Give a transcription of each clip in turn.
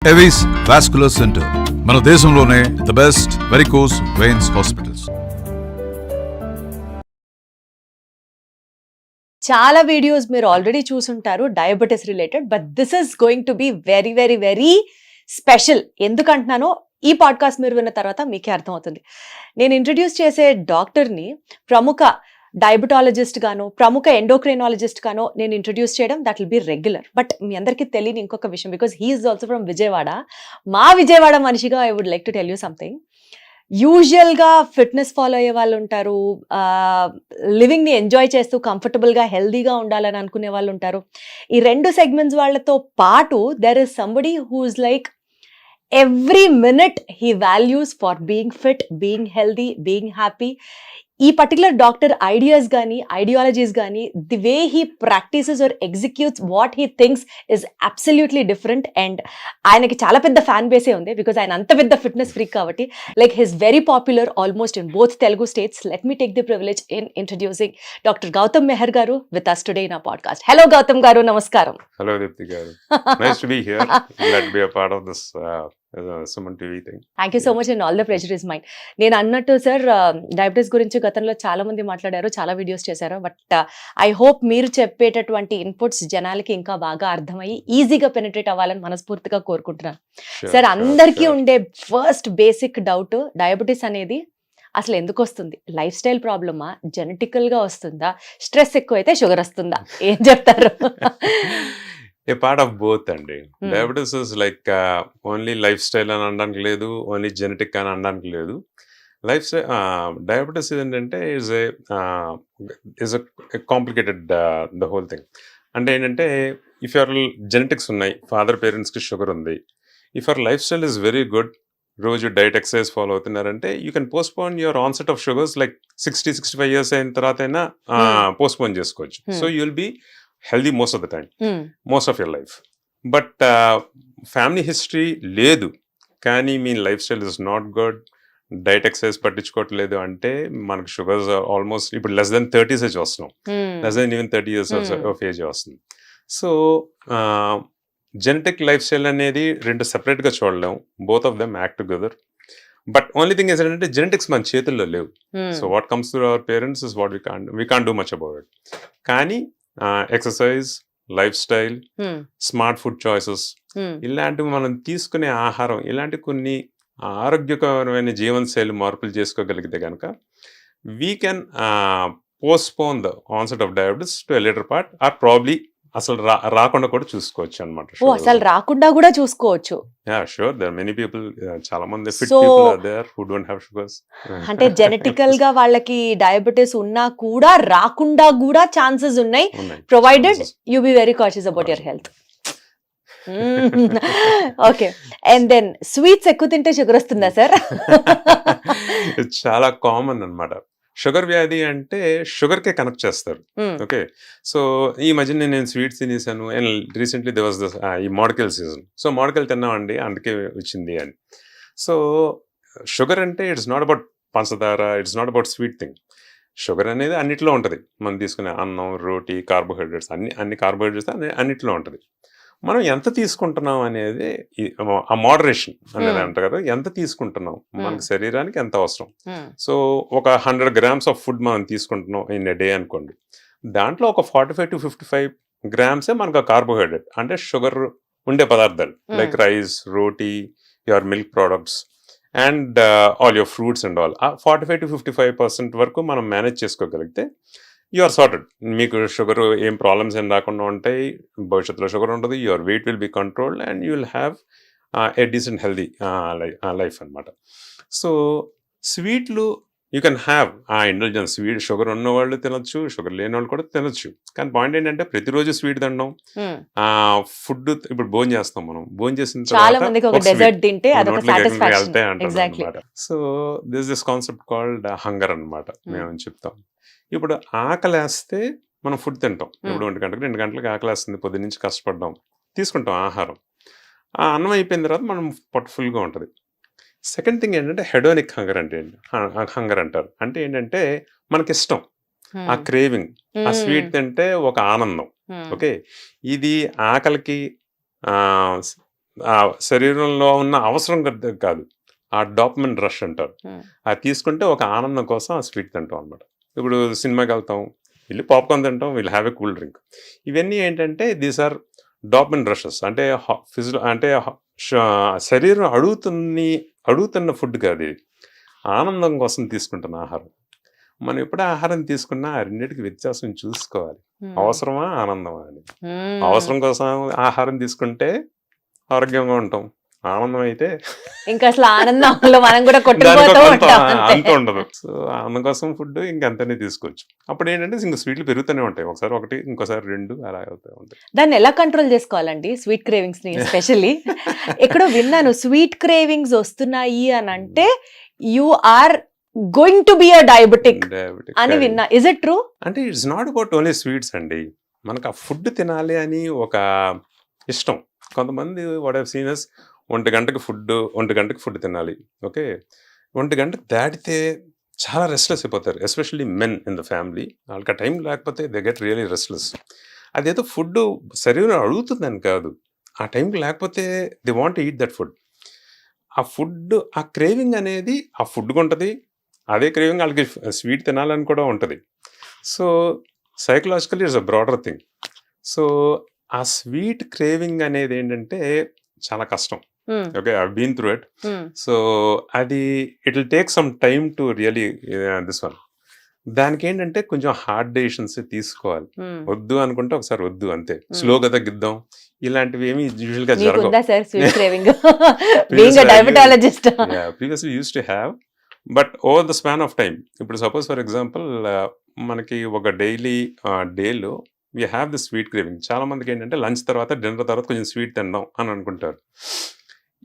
Avis vascular centre మన దేశంలోనే the best varicose veins hospitals. చాలా వీడియోస్ మీరు ఆల్రెడీ చూసుంటారు diabetes related, but this is going to be very very very special. ఎందుకంటున్నానో ఈ పాడ్కాస్ట్ మీరు విన్న తర్వాత మీకే అర్థమవుతుంది. నేను ఇంట్రడ్యూస్ చేసే డాక్టర్ని ప్రముఖ డయాబెటాలజిస్ట్ గాను ప్రముఖ ఎండోక్రైనాలజిస్ట్ గాను నేను ఇంట్రడ్యూస్ చేయడం that will be regular. But మీ అందరికీ తెలియని ఇంకొక విషయం, because he's also from Vijayawada. మా విజయవాడ మనిషిగా I would like to tell you something. యూజువల్గా ఫిట్నెస్ ఫాలో అయ్యే వాళ్ళు ఉంటారు, లివింగ్ని ఎంజాయ్ చేస్తూ కంఫర్టబుల్గా హెల్దీగా ఉండాలని అనుకునే వాళ్ళు ఉంటారు. ఈ రెండు సెగ్మెంట్స్ వాళ్ళతో పాటు there is somebody who's like every minute he values for being fit, being healthy, being happy. ఈ పర్టికులర్ డాక్టర్ ఐడియాస్ కానీ ఐడియాలజీస్ కానీ the way he practises or executes what he thinks is absolutely different. And ఆయనకి చాలా పెద్ద fan బేసే ఉంది, because ఆయన అంత పెద్ద ఫిట్నెస్ ఫ్రీక్ కాబట్టి. Like his very popular almost in both Telugu states. Let me take the privilege in introducing doctor Gautam Mehar garu with us today in our podcast. Hello Gautam garu, నమస్కారం. Hello Deepthi garu. Nice to be here. Glad to be a part of this Suman TV thing. Thank you so much and all the pressure is mind. నేను అన్నట్టు sir, diabetes గురించి గతంలో చాలా మంది మాట్లాడారు, చాలా videos చేశారు. బట్ ఐ హోప్ మీరు చెప్పేటటువంటి ఇన్పుట్స్ జనాలకి ఇంకా బాగా అర్థమయ్యి ఈజీగా పెనిట్రేట్ అవ్వాలని మనస్ఫూర్తిగా కోరుకుంటున్నాను. సార్, అందరికీ ఉండే ఫస్ట్ బేసిక్ డౌట్, డయాబెటీస్ అనేది అసలు ఎందుకు వస్తుంది? లైఫ్ స్టైల్ ప్రాబ్లమా, జెనెటికల్గా వస్తుందా, స్ట్రెస్ ఎక్కువైతే షుగర్ వస్తుందా? ఏం చెప్తారు? ఏ పార్ట్ ఆఫ్ బోత్ అండి. Diabetes is like only lifestyle అని అనడానికి లేదు, ఓన్లీ జెనెటిక్ అని అనడానికి లేదు. లైఫ్ స్టైల్ డయాబెటీస్ ఏంటంటే is a complicated the whole thing. అంటే ఏంటంటే ఇఫ్ యువర్ జెనెటిక్స్ ఉన్నాయి, ఫాదర్ పేరెంట్స్కి షుగర్ ఉంది, if your lifestyle is very good, రోజు డైట్ ఎక్సర్సైజ్ ఫాలో అవుతున్నారంటే you can postpone your onset of sugars like 60-65 years అయిన తర్వాత అయినా పోస్ట్పోన్ చేసుకోవచ్చు. So you will be healthy most of the time, most of your life. But family history లేదు కానీ మీ lifestyle is not good, diet exercise పట్టించుకోవట్లేదు అంటే మనకు షుగర్స్ ఆల్మోస్ట్ ఇప్పుడు లెస్ దెన్ 30s ఏజ్ వస్తున్నాం, less then even 30 years of age వస్తుంది. So genetic lifestyle అనేది రెండు సెపరేట్గా చూడలేం, both of them act together. But only thing ఏంటంటే జెనెటిక్స్ మన చేతుల్లో లేవు. So what comes to our parents is what we can't do much about it. కానీ exercise, lifestyle, smart food choices, ఇలాంటివి మనం తీసుకునే ఆహారం, ఇలాంటి కొన్ని ఆరోగ్యకరమైన జీవనశైలి మార్పులు చేసుకోగలిగితే కనుక we can postpone the onset of diabetes to a later part, or probably అసలు రాకుండా కూడా చూసుకోవచ్చు అనమాట. అసలు రాకుండా కూడా చూసుకోవచ్చు. Yeah sure, there are many people, చాలా మంది fit people are there who don't have sugars. అంటే జెనెటికల్ గా వాళ్ళకి డయాబెటిస్ ఉన్నా కూడా రాకుండా కూడా ఛాన్సెస్ ఉన్నాయి, provided you be very conscious about your health. Okay, and then sweets ఎక్కువ తింటే షుగర్ వస్తుందా సార్? చాలా కామన్ అన్నమాట. షుగర్ వ్యాధి అంటే షుగర్కే కనెక్ట్ చేస్తారు. ఓకే, సో ఈ మధ్య నేను స్వీట్స్ తినేసాను అండ్ రీసెంట్లీ దే వాజ్ ఈ మామిడికాయల సీజన్, సో మామిడికాయలు తిన్నామండి అందుకే వచ్చింది అని. సో షుగర్ అంటే ఇట్స్ నాట్ అబౌట్ పంచదార, it's not about sweet thing. Sugar అనేది అన్నిట్లో ఉంటుంది, మనం తీసుకునే అన్నం, రోటీ, కార్బోహైడ్రేట్స్, అన్ని కార్బోహైడ్రేట్స్ అన్నిట్లో ఉంటుంది. మనం ఎంత తీసుకుంటున్నాం అనేది ఆ మోడరేషన్ అనేది అంటారు కదా, ఎంత తీసుకుంటున్నాం, మనకి శరీరానికి ఎంత అవసరం. సో ఒక 100 grams ఆఫ్ ఫుడ్ మనం తీసుకుంటున్నాం ఇన్ ఎ డే అనుకోండి, దాంట్లో ఒక 45 to 55 grams మనకు కార్బోహైడ్రేట్ అంటే షుగర్ ఉండే పదార్థాలు, like rice, roti, your milk products and all your fruits and all. 45 to 55% వరకు మనం మేనేజ్ చేసుకోగలిగితే యు ఆర్ సార్టెడ్. మీకు షుగర్ ఏం ప్రాబ్లమ్స్ ఏం రాకుండా ఉంటాయి, భవిష్యత్తులో షుగర్ ఉంటుంది, your weight will be controlled and you will have a decent healthy life అనమాట. సో స్వీట్లు you can have indulgence. Sweet sugar ఉన్న వాళ్ళు తినొచ్చు, షుగర్ లేని వాళ్ళు కూడా తినొచ్చు. కానీ పాయింట్ ఏంటంటే ప్రతిరోజు స్వీట్ తినడం, ఫుడ్ ఇప్పుడు భోజనం చేస్తాం, మనం భోజనం చేసిన వెళ్తే అంటారు అనమాట. So this concept called hunger అనమాట, మేము చెప్తాం. ఇప్పుడు ఆకలేస్తే మనం ఫుడ్ తింటాం, ఇప్పుడు 1 గంటలకు 2 గంటలకు ఆకలేస్తుంది, పొద్దు నుంచి కష్టపడ్డాం, తీసుకుంటాం ఆహారం. ఆ అన్నం అయిపోయిన తర్వాత మనం పొట్ట ఫుల్గా ఉంటుంది. సెకండ్ థింగ్ ఏంటంటే హెడోనిక్ హంగర్ అంటే హంగర్ అంటారు. అంటే ఏంటంటే మనకి ఇష్టం, ఆ క్రేవింగ్, ఆ స్వీట్ తింటే ఒక ఆనందం. ఓకే, ఇది ఆకలికి శరీరంలో ఉన్న అవసరం కాదు, ఆ డాపమిన్ రష్ అంటారు. అది తీసుకుంటే ఒక ఆనందం కోసం ఆ స్వీట్ తింటాం అనమాట. ఇప్పుడు సినిమాకి వెళ్తాం, వెళ్ళి పాప్కార్న్ తింటాం, వీళ్ళు హ్యావ్ ఎ కూల్ డ్రింక్. ఇవన్నీ ఏంటంటే దీస్ ఆర్ డాపమిన్ రషెస్. అంటే అంటే శరీరం అడుగుతున్న ఫుడ్ కాదు ఇది, ఆనందం కోసం తీసుకుంటున్న ఆహారం. మనం ఎప్పుడు ఆహారం తీసుకున్నా ఆ రెండింటికి వ్యత్యాసం చూసుకోవాలి. అవసరమా ఆనందమా అని. అవసరం కోసం ఆహారం తీసుకుంటే ఆరోగ్యంగా ఉంటాం, ఆనందం అయితే ఇంకా అసలు ఆనందంలో మనం కూడా కొట్టుకుపోతూ ఉంటాం అంత ఉండదు. సో ఆనందం కోసం ఫుడ్ ఇంకంతనే తీసుకోవచ్చు. అప్పుడు ఏంటంటే ఇంకా స్వీట్లు పెరుగుతూనే ఉంటాయి, ఒకసారి ఒకటి ఇంకోసారి రెండు అలా అవుతూ ఉంటాయి. దాన్ని ఎలా కంట్రోల్ చేసుకోవాలండి స్వీట్ క్రేవింగ్స్ ని? ఎస్పెషల్లీ ఎక్కడో విన్నాను, స్వీట్ క్రేవింగ్స్ వస్తున్నాయి అని అంటే you are going to be a diabetic అని విన్నా. Is it true? అంటే it's not about only sweets అండి. మనకు ఆ ఫుడ్ తినాలి అని ఒక ఇష్టం. కొంతమంది వాట్ హావ్ సీన్ అస్ 1 గంటకి ఫుడ్ తినాలి. ఓకే, 1 గంటకు దాటితే చాలా రెస్ట్లెస్ అయిపోతారు, especially men in the family. వాళ్ళకి ఆ టైం లేకపోతే దే గెట్ రియలీ రెస్ట్లెస్. అదేదో ఫుడ్ శరీరం అడుగుతుందని కాదు, ఆ టైంకి లేకపోతే they want eat that food. ఆ ఫుడ్, ఆ క్రేవింగ్ అనేది ఆ ఫుడ్కి ఉంటుంది, అదే క్రేవింగ్ వాళ్ళకి స్వీట్ తినాలని కూడా ఉంటుంది. So psychologically it's a broader thing. So ఆ స్వీట్ క్రేవింగ్ అనేది ఏంటంటే చాలా కష్టం. Okay, I been through it. So అది it will take some time to really this one. దానికి ఏంటంటే కొంచెం హార్డ్ డెసిషన్స్ తీసుకోవాలి. వద్దు అనుకుంటే ఒకసారి వద్దు, అంతే. స్లోగా తగ్గిద్దాం, ఇలాంటివి ఏమి యూజువల్ గా జరగవు. Previously use to have, but over the span of time. ఇప్పుడు సపోజ్ ఫర్ ఎగ్జాంపుల్ మనకి ఒక డేలో we have the sweet craving. చాలా మందికి ఏంటంటే లంచ్ తర్వాత, డిన్నర్ తర్వాత కొంచెం స్వీట్ తిందాం అని అనుకుంటారు.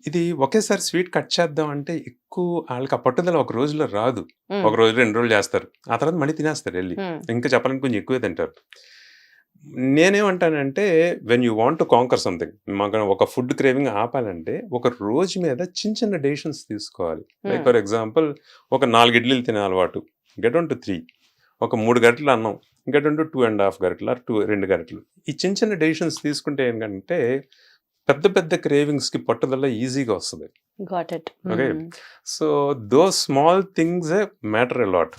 ఇది ఒకేసారి స్వీట్ కట్ చేద్దాం అంటే ఎక్కువ వాళ్ళకి ఆ పట్టుదల ఒక రోజులో రాదు. ఒక రోజు 2 రోజులు చేస్తారు, ఆ తర్వాత మళ్ళీ తినేస్తారు వెళ్ళి. ఇంకా చెప్పాలని కొంచెం ఎక్కువే తింటారు. నేనేమంటానంటే when you want to conquer something, మాకు ఒక ఫుడ్ క్రేవింగ్ ఆపాలంటే ఒక రోజు మీద చిన్న డెసిషన్స్ తీసుకోవాలి. లైక్ ఫర్ ఎగ్జాంపుల్ ఒక 4 ఇడ్లీలు తినే అలవాటు, గెట్ ఆన్ టు 3. ఒక 3 గంటలు అన్నం, గెట్ ఆన్ టు 2.5 గంటలు, 2 గంటలు. ఈ చిన్న డెసిషన్స్ తీసుకుంటే ఏంటంటే పెద్ద క్రేవింగ్స్ కి పట్టుదల ఈజీగా వస్తుంది. Okay, so those small things matter a lot.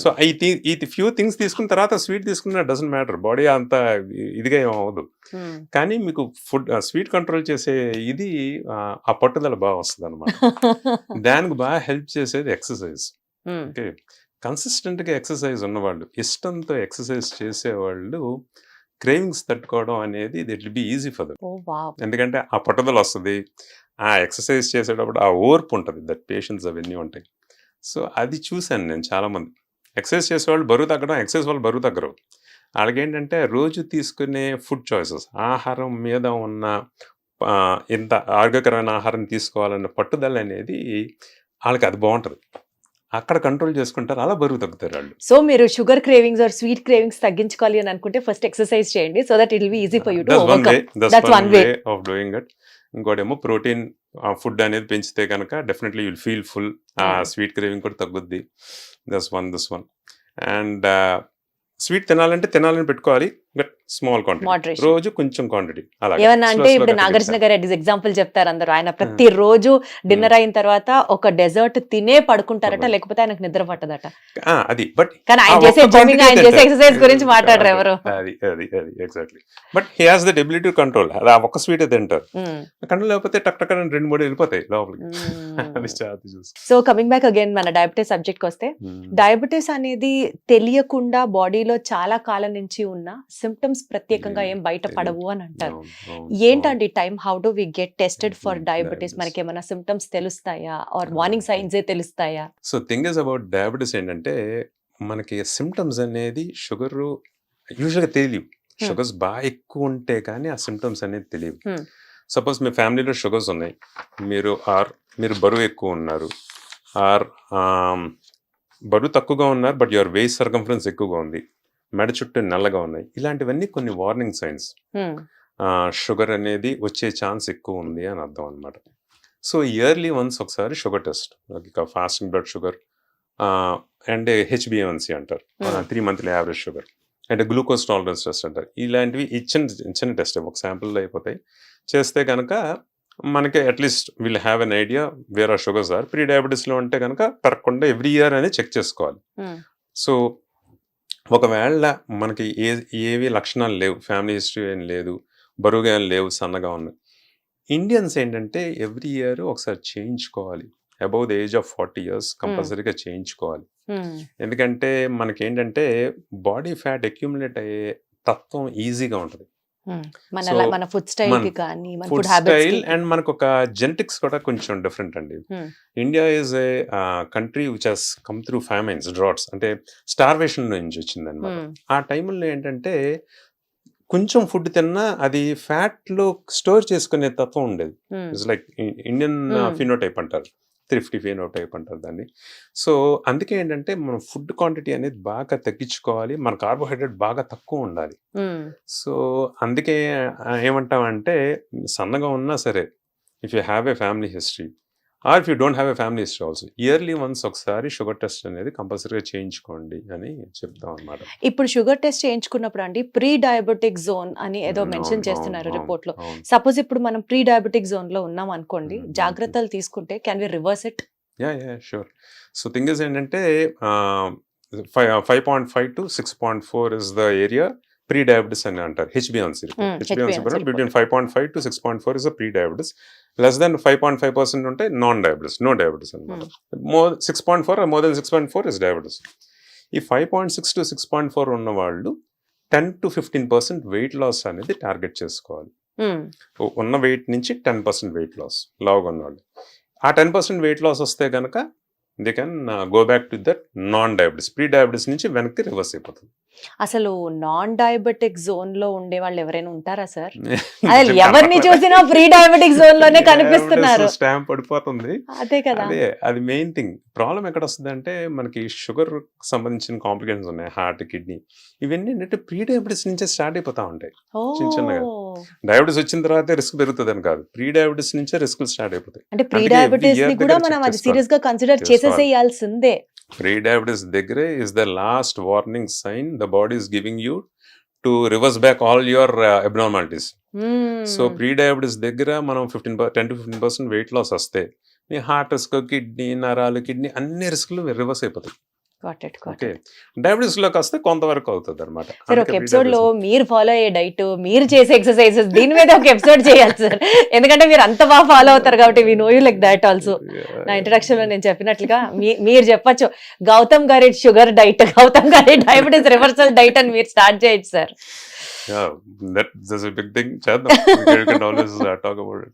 So ఈ ఫ్యూ థింగ్స్ తీసుకున్న తర్వాత స్వీట్ తీసుకున్న డజంట్ మ్యాటర్, బాడీ అంత ఇదిగా ఏం అవ్వదు. కానీ మీకు ఫుడ్ స్వీట్ కంట్రోల్ చేసే ఇది ఆ పట్టుదల బాగా వస్తుంది అనమాట. దానికి బాగా హెల్ప్ చేసేది ఎక్సర్సైజ్. ఓకే, కన్సిస్టెంట్గా ఎక్సర్సైజ్ ఉన్నవాళ్ళు, ఇష్టంతో ఎక్సర్సైజ్ చేసేవాళ్ళు క్రేవింగ్స్ తట్టుకోవడం అనేది it will be easy for them. ఎందుకంటే ఆ పట్టుదల వస్తుంది, ఆ ఎక్సర్సైజ్ చేసేటప్పుడు ఆ ఓర్పు ఉంటుంది, దట్ పేషెన్స్ అవన్నీ ఉంటాయి. సో అది చూశాను నేను చాలా మంది. ఎక్సర్సైజ్ చేసేవాళ్ళు బరువు తగ్గడం, ఎక్సర్సైజ్ వాళ్ళు బరువు తగ్గరు. వాళ్ళకి ఏంటంటే రోజు తీసుకునే ఫుడ్ చాయిసెస్, ఆహారం మీద ఉన్న ఇంత ఆరోగ్యకరమైన ఆహారం తీసుకోవాలన్న పట్టుదల అనేది వాళ్ళకి అది బాగుంటుంది. అక్కడ కంట్రోల్ చేసుకుంటారు, అలా బరువు తగ్గుతారు వాళ్ళు. సో మీరు sugar cravings or sweet cravings తగ్గించుకోవాలి అని అనుకుంటే ఫస్ట్ ఎక్సర్సైజ్ చేయండి, so that it will be easy for you to overcome. That's one way of doing it. ఇంకోటేమో ప్రోటీన్ ఫుడ్ అనేది పెంచితే కనుక definitely you'll feel full. Sweet craving కూడా తగ్గుద్ది. This one. అండ్ స్వీట్ తినాలని పెట్టుకోవాలి, బట్ స్మాల్ క్వాంటిటీ, రోజు కొంచెం క్వాంటిటీ. ఏమన్నా అంటే ఇప్పుడు నాగార్జున గారు ఎగ్జాంపుల్ చెప్తారు అందరూ. ఆయన ప్రతిరోజు డిన్నర్ అయిన తర్వాత ఒక డెజర్ట్ తినే పడుకుంటారట, లేకపోతే ఆయనకు నిద్ర పట్టదట. అది బట్ కానీ ఆయన చేసే జిమ్మింగ్, ఆయన చేసే ఎక్సర్సైజ్ గురించి మాట్లాడరు ఎవరు. అది exactly. But he has that ability to control. అది ఒక్క స్వీట్ తింటారు, కంట్రోల్ లేకపోతే టక్ 2-3 వెళ్ళిపోతాయి లోపలికి. సో కమింగ్ బ్యాక్ అగైన్ మన డయాబెటీస్ సబ్జెక్ట్ కి వస్తే, డయాబెటీస్ అనేది తెలియకుండా బాడీలో చాలా కాలం నుంచి ఉన్న సిమ్టమ్స్ ప్రత్యేకంగా ఏం బయట పడవు అని అంటారు. ఏంటండి time, how do we get tested for diabetes? మనకి ఏమైనా సిమ్టమ్స్ తెలుస్తాయా ఆర్ వార్నింగ్ సైన్స్ తెలుస్తాయా? So thing is about diabetes ఏంటంటే మనకి సిమ్టమ్స్ అనేది షుగర్ యూజువల్గా తెలియవు. షుగర్స్ బాగా ఎక్కువ ఉంటే కానీ ఆ సిమ్టమ్స్ అనేది తెలియవు. సపోజ్ మీ ఫ్యామిలీలో షుగర్స్ ఉన్నాయి, మీరు బరువు ఎక్కువ ఉన్నారు, బరువు తక్కువగా ఉన్నారు బట్ యువర్ వేస్ట్ సర్కంఫరెన్స్ ఎక్కువగా ఉంది, మెడ చుట్టూ నల్లగా ఉన్నాయి, ఇలాంటివన్నీ కొన్ని వార్నింగ్ సైన్స్. షుగర్ అనేది వచ్చే ఛాన్స్ ఎక్కువ ఉంది అని అర్థం అనమాట. సో ఇయర్లీ వన్స్ ఒకసారి sugar test, fasting blood sugar and HbA1c అంటారు, 3 మంత్లీ యావరేజ్ షుగర్, అంటే గ్లూకోజ్ టాలరెన్స్ టెస్ట్ అంటారు. ఇలాంటివి చిన్న టెస్ట్ ఒక శాంపుల్లో అయిపోతాయి. చేస్తే కనుక మనకి at least will have an idea where are sugars are. Pre డయాబెటీస్లో అంటే కనుక పెరగకుండా ఎవ్రీ ఇయర్ అనేది చెక్ చేసుకోవాలి. సో ఒకవేళ మనకి ఏవి లక్షణాలు లేవు, ఫ్యామిలీ హిస్టరీ ఏం లేదు, బరువుగా ఏం లేవు, సన్నగా ఉన్నాయి, ఇండియన్స్ ఏంటంటే ఎవ్రీ ఇయర్ ఒకసారి చేయించుకోవాలి. Above the age of 40 years కంపల్సరీగా చేయించుకోవాలి. ఎందుకంటే మనకేంటంటే బాడీ ఫ్యాట్ అక్యూములేట్ అయ్యే తత్వం ఈజీగా ఉంటుంది. మన ఫుడ్ స్టైల్ కి కానీ మన food food habits style and మనకు ఒక జెనెటిక్స్ కూడా కొంచెం డిఫరెంట్ అండి. India is a country which has come through famines, droughts, అంటే స్టార్వేషన్ నుంచి వచ్చింది అనమాట. ఆ టైంలో ఏంటంటే కొంచెం ఫుడ్ తిన్నా అది ఫ్యాట్ లో స్టోర్ చేసుకునే తత్వం ఉండేది. ఇట్స్ లైక్ ఇండియన్ ఫినోటైప్ అంటారు, థ్రిఫ్టీ ఫినోటైప్ అంటారు దాన్ని. సో అందుకే ఏంటంటే మనం ఫుడ్ క్వాంటిటీ అనేది బాగా తగ్గించుకోవాలి, మన కార్బోహైడ్రేట్ బాగా తక్కువ ఉండాలి. సో అందుకే ఏమంటామంటే సన్నగా ఉన్నా సరే, if you have a family history or if you don't have a family history also, yearly once ఒకసారి షుగర్ టెస్ట్ అనేది కంపల్సరీగా చేయించుకోండి అని చెప్తాం అనమాట. ఇప్పుడు షుగర్ టెస్ట్ చేయించుకున్నప్పుడు అండి ప్రీ డయాబెటిక్ జోన్ అని ఏదో మెన్షన్ చేస్తున్నారు రిపోర్ట్ లో. సపోజ్ ఇప్పుడు మనం ప్రీ డయాబెటిక్ జోన్ లో ఉన్నాం అనుకోండి, జాగ్రత్తలు తీసుకుంటే can we reverse it? Yeah sure. So thing is ఏంటంటే 5.5 to 6.4 is the area pre diabetes అని అంటారు. హెచ్బిఎన్సీ between 5.5 to 6.4 is the pre diabetes. Less then 5.5% ఉంటే నాన్ డయాబెటిస్, నో డయాబెటిస్ అనమాట. 6.4 మోర్ దెన్ 6.4 ఇస్ డయాబెటిస్. ఈ 5.6 to 6.4 ఉన్న వాళ్ళు 10 to 15% weight loss అనేది టార్గెట్ చేసుకోవాలి. ఉన్న వెయిట్ నుంచి 10% వెయిట్ లాస్, లావుగా ఉన్న వాళ్ళు. ఆ 10% వెయిట్ లాస్ వస్తే కనుక they can go back to that non diabetes. Pre diabetes నుంచి వెనక్కి రివర్స్ అయిపోతుంది. అసలు నాన్ డయాబెటిక్ జోన్ లో ఉండే వాళ్ళు ఎవరైనా ఉంటారా సార్? అసలు ఎవరిని చూసినా ప్రీ డయాబెటిక్ జోన్ లోనే కనిపిస్తున్నారు. స్టాంప్ పడిపోతుంది. అదే కదా, అది మెయిన్ థింగ్. ప్రాబ్లం ఎక్కడ వస్తుంది అంటే మనకి షుగర్ సంబంధించిన కాంప్లికేషన్స్ ఉన్నాయి, హార్ట్, కిడ్నీ, ఇవన్నీ ఏంటంటే ప్రీ డయాబెటిస్ నుంచే స్టార్ట్ అయిపోతా ఉంటాయి చిన్న చిన్నగా. డయాబెటిస్ వచ్చిన తర్వాత రిస్క్ పెరుగుతుంది అని కాదు, ప్రీ డయాబెటిస్ నుంచే రిస్క్ స్టార్ట్ అయిపోతాయి. అంటే ప్రీ డయాబెటిస్ ని కూడా మనం అది సీరియస్ గా కన్సిడర్ చేసేసేయాల్సిందే. ప్రీ డయాబెటిస్ దగ్గరే is the last warning sign the body is giving you to reverse back all your abnormalities. So pre diabetes దగ్గర మనం 10 to 15% వెయిట్ లాస్ వస్తే మీ హార్ట్ రిస్క్, కిడ్నీ, నరాలు, కిడ్నీ అన్ని రిస్క్లు రివర్స్ అయిపోతాయి. డయాబెటిస్ లోకి వస్తే కొంతవరకు అవుతుంది అనమాట. సార్ ఒక ఎపిసోడ్ లో మీరు ఫాలో అయ్యే డైట్, మీరు చేసే ఎక్సర్సైజెస్, దీని మీద ఒక ఎపిసోడ్ చేయాలి సార్. ఎందుకంటే మీరు అంత బాగా ఫాలో అవుతారు కాబట్టి we know you like that also. నా ఇంట్రడక్షన్ లో నేను చెప్పినట్లుగా మీరు చెప్పచ్చు గౌతమ్ గారి షుగర్ డైట్, గౌతమ్ గారి డయాబెటిస్ రివర్సల్ డైట్ అని మీరు స్టార్ట్ చేయొచ్చు sir. that's a big thing. We can always talk about it.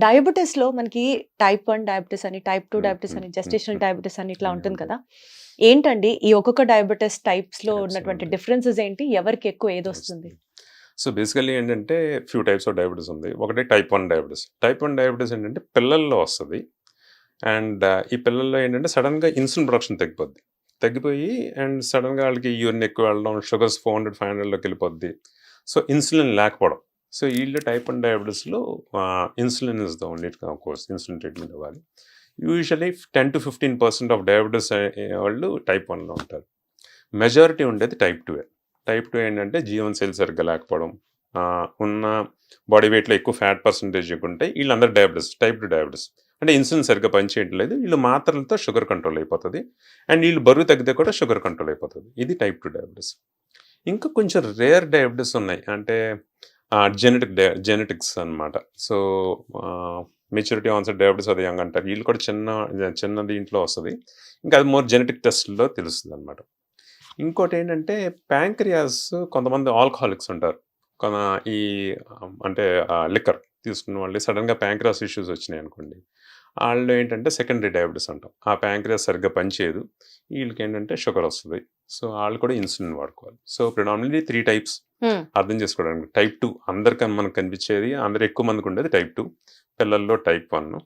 Diabetes లో మనకి టైప్ 1 డయాబెటిస్ అని, టైప్ 2 డయాబెటిస్ అని, జెస్టేషనల్ డయాబెటిస్ అని ఇట్లా ఉంటుంది కదా. ఏంటండి ఈ ఒక్కొక్క డయాబెటిస్ టైప్స్ లో ఉన్నటువంటి డిఫరెన్సెస్ ఏంటి? ఎవరికి ఎక్కువ ఏది వస్తుంది? సో బేసికలీ ఏంటంటే ఫ్యూ టైప్స్ ఆఫ్ డయాబెటిస్ ఉంది. ఒకటి టైప్ 1 డయాబెటిస్. టైప్ 1 డయాబెటిస్ ఏంటంటే పిల్లల్లో వస్తుంది. అండ్ ఈ పిల్లల్లో ఏంటంటే సడన్గా ఇన్సులిన్ ప్రొడక్షన్ తగ్గిపోయి అండ్ సడన్గా వాళ్ళకి యూరిన్ ఎక్కువ వెళ్ళడం, షుగర్స్ 400-500లోకి వెళ్ళిపోద్ది. సో ఇన్సులిన్ లేకపోవడం. సో వీళ్ళు టైప్ 1 డయాబెటిస్లో insulin is the only course, insulin treatment ఇవ్వాలి. యూజువలీ 10 to 15% ఆఫ్ డయాబెటిస్ వాళ్ళు టైప్ 1లో ఉంటారు. మెజారిటీ ఉండేది టైప్ 2. టైప్ 2 ఏంటంటే జీవన్ సెల్ సరిగ్గా లేకపోవడం, ఉన్న బాడీ వెయిట్లో ఎక్కువ ఫ్యాట్ పర్సంటేజ్ ఉంటే వీళ్ళందరూ డయాబెటిస్, టైప్ 2 డయాబెటిస్. అంటే ఇన్సులిన్ సరిగ్గా పనిచేయడం లేదు, వీళ్ళు మాత్రలతో షుగర్ కంట్రోల్ అయిపోతుంది. అండ్ వీళ్ళు బరువు తగ్గితే కూడా షుగర్ కంట్రోల్ అయిపోతుంది. ఇది టైప్ 2 డయాబెటిస్. ఇంకా కొంచెం రేర్ డయాబెటిస్ ఉన్నాయి, అంటే జెనెటిక్స్ అనమాట. సో మెచ్యూరిటీ ఆన్సెట్ డయాబెటిస్ అది యంగ్ అంటారు. వీళ్ళు కూడా చిన్న దీంట్లో వస్తుంది. ఇంకా అది మోర్ జెనెటిక్ టెస్ట్లో తెలుస్తుంది అనమాట. ఇంకోటి ఏంటంటే ప్యాంక్రియాస్, కొంతమంది ఆల్కహాలిక్స్ ఉంటారు. ఈ అంటే లిక్కర్ తీసుకున్న వాళ్ళు సడన్గా ప్యాంక్రియాస్ ఇష్యూస్ వచ్చినాయి అనుకోండి, వాళ్ళు ఏంటంటే సెకండరీ డయాబెటిస్ అంటాం. ఆ ప్యాంక్రియాస్ సరిగ్గా పనిచేయదు, వీళ్ళకి ఏంటంటే షుగర్ వస్తుంది. సో వాళ్ళు కూడా ఇన్సులిన్ వాడుకోవాలి. సో ప్రిడామినెంట్లీ 3 టైప్స్ అర్థం చేసుకోవడానికి. టైప్ 2 అందరికీ మనకు కనిపించేది, అందరు ఎక్కువ మందికి ఉండేది టైప్ 2. పిల్లల్లో టైప్ 1,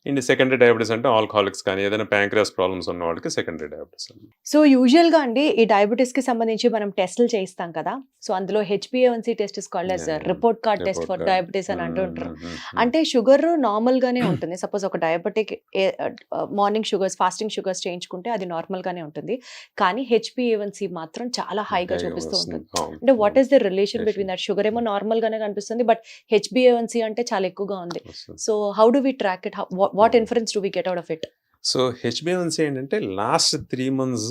ఇండి సెకండరీ డయాబెటీస్ అంటే ఆల్కహాలిక్స్ కానీ ఏదైనా ప్యాంక్రియాస్ ప్రాబ్లమ్స్ ఉన్న వాళ్ళకి సెకండరీ డయాబెటీస్ అండి. సో యూజువల్గా అండి ఈ డయాబెటీస్ కి సంబంధించి మనం టెస్టులు చేయిస్తాం కదా, సో అందులో హెచ్బిఏవన్సీ test is called as report card test for diabetes అని అంటుంటారు. అంటే షుగర్ నార్మల్ గానే ఉంటుంది. సపోజ్ ఒక diabetic morning sugars, fasting sugars చేయించుకుంటే అది నార్మల్ గానే ఉంటుంది, కానీ హెచ్బిఏవన్సీ మాత్రం చాలా హైగా చూపిస్తూ ఉంటుంది. అంటే what is the relation between that? Sugar ఏమో నార్మల్ గానే కనిపిస్తుంది, బట్ హెచ్బిఏవన్సీ అంటే చాలా ఎక్కువగా ఉంది. So how do we track it? What inference do we get out of it? So హెచ్బిఏవన్సీ ఏంటంటే లాస్ట్ 3 months